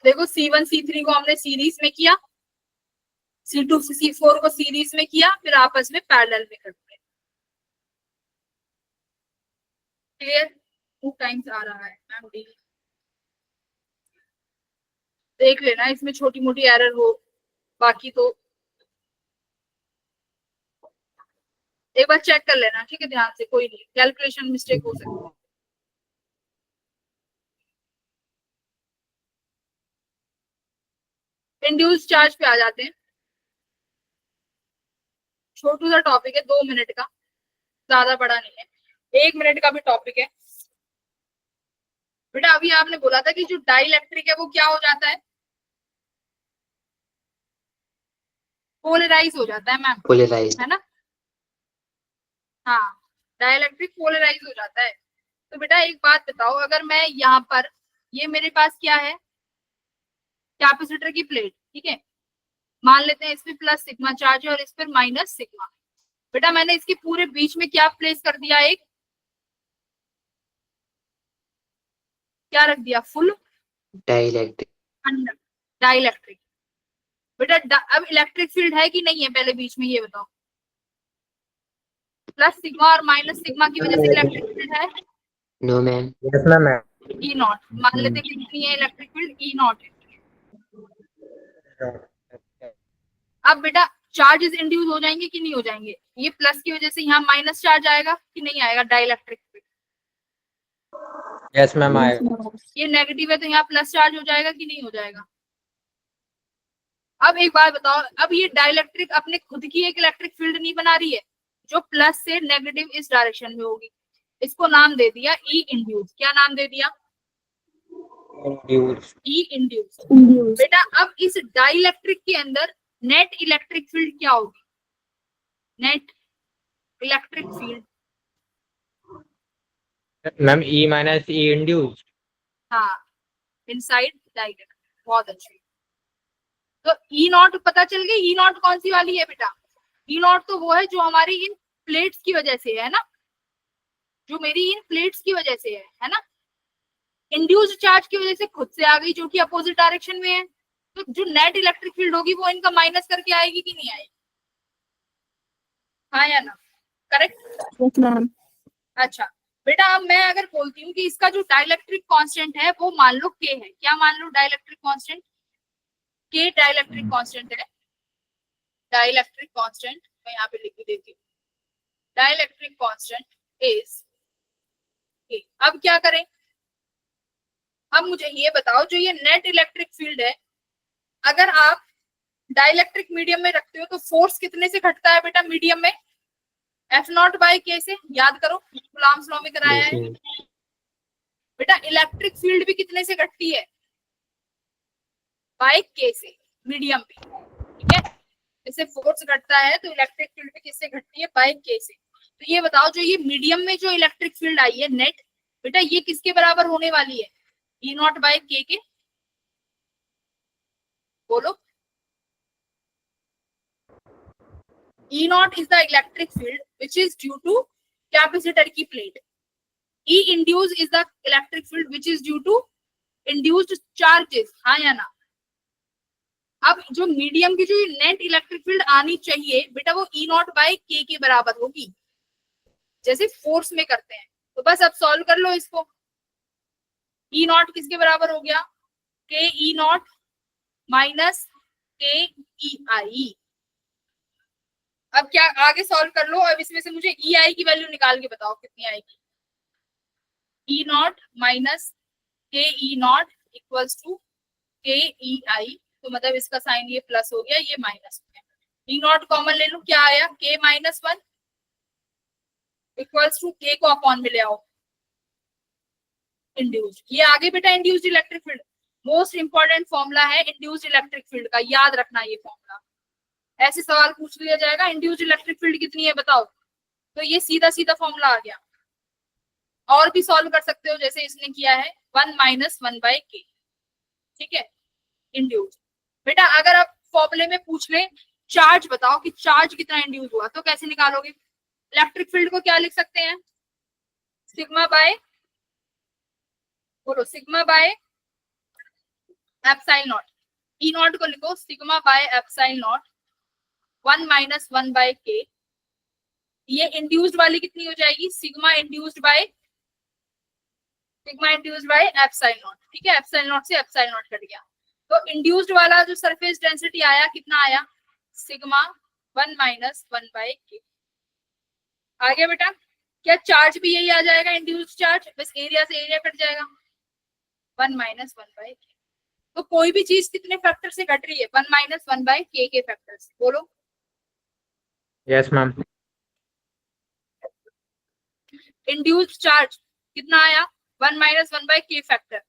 देखो C1 C3 को हमने सीरीज में किया, C2 C4 को सीरीज में किया, फिर आपस में पैरेलल में करते हैं। क्लियर? 2 टाइम्स आ रहा है मैम डी। देख लेना इसमें छोटी मोटी एरर हो, बाकी तो एक बार चेक कर लेना, ठीक है? ध्यान से, कोई नहीं, कैलकुलेशन मिस्टेक हो सकती है। इंड्यूस चार्ज पे आ जाते हैं। छोटू सा टॉपिक है, 2 मिनट का, ज्यादा बड़ा नहीं है। 1 मिनट का भी टॉपिक है बेटा। अभी आपने बोला था कि जो डाइलेक्ट्रिक है वो क्या हो जाता है? पोलराइज हो जाता है मैम, पोलराइज्ड। है ना? हाँ, डाइलेक्ट्रिक पोलराइज हो जाता है। तो बेटा एक बात बताओ, अगर मैं यहाँ पर, ये मेरे पास क्या है? कैपेसिटर की प्लेट, ठीक है? मान लेते हैं इसमें प्लस सिग्मा चार्ज है और इस पर माइनस सिग्मा। बेटा मैंने इसके पूरे बीच में क्या प्लेस कर दिया? एक क्या रख दिया? Full dielectric. डाइलेक्ट्रिक। बेटा अब इलेक्ट्रिक फील्ड है कि नहीं है पहले बीच में, ये बताओ। प्लस सिग्मा और माइनस सिग्मा की वजह से इलेक्ट्रिक फील्ड है? No ma'am. Yes ma'am. E naught. मान लेते हैं कितनी है इलेक्ट्रिक फील्ड? ई नॉट है। अब बेटा चार्जेस इंड्यूस हो जाएंगे कि नहीं हो जाएंगे? ये प्लस की वजह से यहाँ माइनस चार्ज आएगा कि नहीं आएगा डाइलेक्ट्रिक फील्ड? यस मैम आएगा। ये नेगेटिव है तो यहाँ प्लस चार्ज हो जाएगा कि नहीं हो जाएगा? अब एक बात बताओ, अब ये डाइलेक्ट्रिक अपने खुद की एक इलेक्ट्रिक फील्ड नहीं बना रही है जो प्लस से नेगेटिव इस डायरेक्शन में होगी? इसको नाम दे दिया ई इंड्यूस। क्या नाम दे दिया? ई इंड्यूस। बेटा अब इस डाइलेक्ट्रिक के अंदर नेट इलेक्ट्रिक फील्ड क्या होगी? Net electric field, ma'am E minus ई इंड्यूस। हाँ, इनसाइड डाइलेक्ट्रिक। बहुत अच्छी। तो ई नॉट पता चल गई। ई नॉट कौन सी वाली है बेटा? ई नॉट तो वो है जो हमारी इन प्लेट्स की वजह से है ना, जो मेरी इन प्लेट्स की वजह से है ना। इंड्यूस्ड चार्ज की वजह से खुद से आ गई जो कि अपोजिट डायरेक्शन में है, तो जो नेट इलेक्ट्रिक फील्ड होगी वो इनका माइनस करके आएगी कि नहीं आएगी? हाँ या ना? करेक्ट? Yes ma'am. अच्छा बेटा, अब मैं अगर बोलती हूँ कि इसका जो डाइलेक्ट्रिक कांस्टेंट है वो मान लो के है, क्या मान लो? डाइलेक्ट्रिक कांस्टेंट के, डाइलेक्ट्रिक कांस्टेंट है। डाइलेक्ट्रिक कांस्टेंट मैं यहाँ पे लिख के देती हूँ, डाइलेक्ट्रिक कांस्टेंट इज के। अब क्या करें? अब मुझे ये बताओ, जो ये नेट इलेक्ट्रिक फील्ड है, अगर आप डाइलेक्ट्रिक मीडियम में रखते हो तो फोर्स कितने से घटता है बेटा मीडियम में? एफ नॉट बाई के से। याद करो, कूलॉम्स लॉ में कराया है बेटा। इलेक्ट्रिक फील्ड भी कितने से घटती है? बाई के से, मीडियम में, ठीक है? जैसे फोर्स घटता है तो इलेक्ट्रिक फील्ड भी किससे घटती है? बाई के से। तो तो ये बताओ जो ये मीडियम में जो इलेक्ट्रिक फील्ड आई है नेट, बेटा ये किसके बराबर होने वाली है? ई नॉट बाय के के। बोलो। E naught is the electric field which is due to capacitor की plate. E induced is the electric field which is due to induced charges. हाँ या ना? अब जो मीडियम की जो नेट इलेक्ट्रिक फील्ड आनी चाहिए बेटा वो E नॉट बाय के के बराबर होगी, जैसे फोर्स में करते हैं। तो बस अब सॉल्व कर लो इसको। E नॉट किसके बराबर हो गया? के E नॉट माइनस के ई आई। अब क्या आगे सॉल्व कर लो। अब इसमें से मुझे ई आई की वैल्यू निकाल के बताओ कितनी आएगी। ई नॉट माइनस के ई नॉट इक्वल्स टू के ई आई। तो मतलब इसका साइन ये प्लस हो गया, ये माइनस हो गया। ई नॉट कॉमन ले लो, क्या आया? के माइनस वन इक्वल्स टू के को अपॉन में ले आओ इंड्यूस्ड। ये आगे बेटा induced electric field most important formula है इंड्यूस्ड इलेक्ट्रिक फील्ड का, याद रखना ये फॉर्मूला। ऐसे सवाल पूछ लिया जाएगा इंड्यूस्ड इलेक्ट्रिक फील्ड कितनी है बताओ, तो ये सीधा सीधा फॉर्मूला आ गया। और भी सॉल्व कर सकते हो जैसे इसने किया है 1 माइनस 1 बाय के। ठीक है, इंड्यूस्ड। बेटा अगर आप फॉर्मूले में पूछ ले चार्ज बताओ कि चार्ज कितना इंड्यूस हुआ, तो कैसे निकालोगे? इलेक्ट्रिक फील्ड को क्या लिख सकते हैं? सिग्मा बाय, बोलो sigma by epsilon naught. E naught को लिखो sigma by epsilon naught 1 minus 1 by K. ये इंड्यूस्ड वाली कितनी हो जाएगी? Sigma induced by epsilon naught. ठीक है, एप्सिलॉन नॉट से एप्सिलॉन नॉट कट गया। तो इंड्यूस्ड वाला जो सरफेस डेंसिटी आया कितना आया? सिग्मा 1 माइनस 1 बाय के। आगे बेटा क्या चार्ज भी यही आ जाएगा इंड्यूस्ड चार्ज, बस एरिया से एरिया कट जाएगा 1 माइनस 1 बाय के। तो कोई भी चीज कितने फैक्टर से घट रही है? 1 माइनस 1 बाय के फैक्टर से। बोलो। Yes ma'am. इंड्यूस्ड चार्ज कितना आया? 1 माइनस 1 बाय के फैक्टर।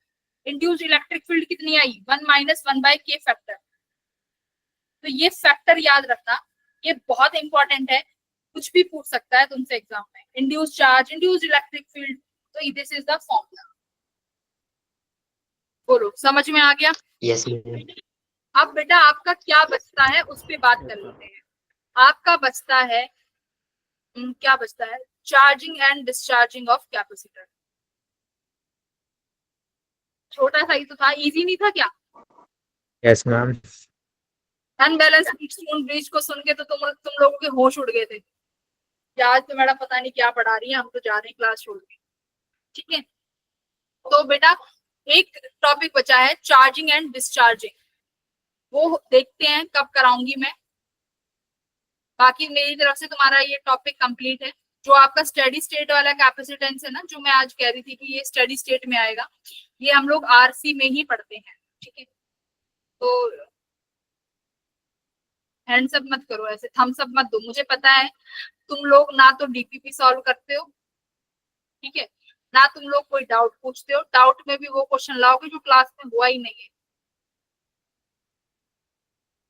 इंड्यूस्ड इलेक्ट्रिक फील्ड कितनी आई? 1 माइनस 1 बाय के फैक्टर। तो ये फैक्टर याद रखना, ये बहुत इंपॉर्टेंट है, कुछ भी पूछ सकता है तुमसे एग्जाम में। Induced charge, induced electric field, तो दिस इज द फॉर्मूला। बोलो समझ में आ गया? Yes ma'am. अब बेटा आपका क्या बचता है उस पे बात कर लेते हैं। आपका बचता है क्या बचता है? Charging and discharging of capacitor. छोटा सा ही तो था, इजी नहीं था क्या? Yes ma'am. Unbalance stone bridge को सुन के तो तुम लोगों के होश उड़ गए थे कि आज तो मैडम पता नहीं क्या पढ़ा रही है, हम तो जा रहे हैं क्लास छोड़ के। ठीक है, तो बेटा एक टॉपिक बचा है चार्जिंग एंड डिस्चार्जिंग, वो देखते हैं कब कराऊंगी मैं। बाकी मेरी तरफ से तुम्हारा ये टॉपिक कंप्लीट है। जो आपका स्टेडी स्टेट वाला कैपेसिटेंस है ना, जो मैं आज कह रही थी कि ये स्टेडी स्टेट में आएगा, ये हम लोग आरसी में ही पढ़ते हैं। ठीक है, तो हैंड्स अप मत करो, ऐसे थम्स अप मत दो। मुझे पता है तुम लोग ना तो डीपीपी सॉल्व करते हो, ठीक है, ना तुम लोग कोई डाउट पूछते हो। डाउट में भी वो क्वेश्चन लाओगे जो क्लास में हुआ ही नहीं है।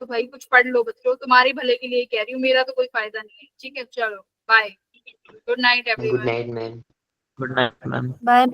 तो भाई कुछ पढ़ लो बच्चों, तुम्हारे भले के लिए कह रही हूँ, मेरा तो कोई फायदा नहीं है। ठीक है, चलो bye, good night everyone. Good night ma'am. Good night ma'am. Bye.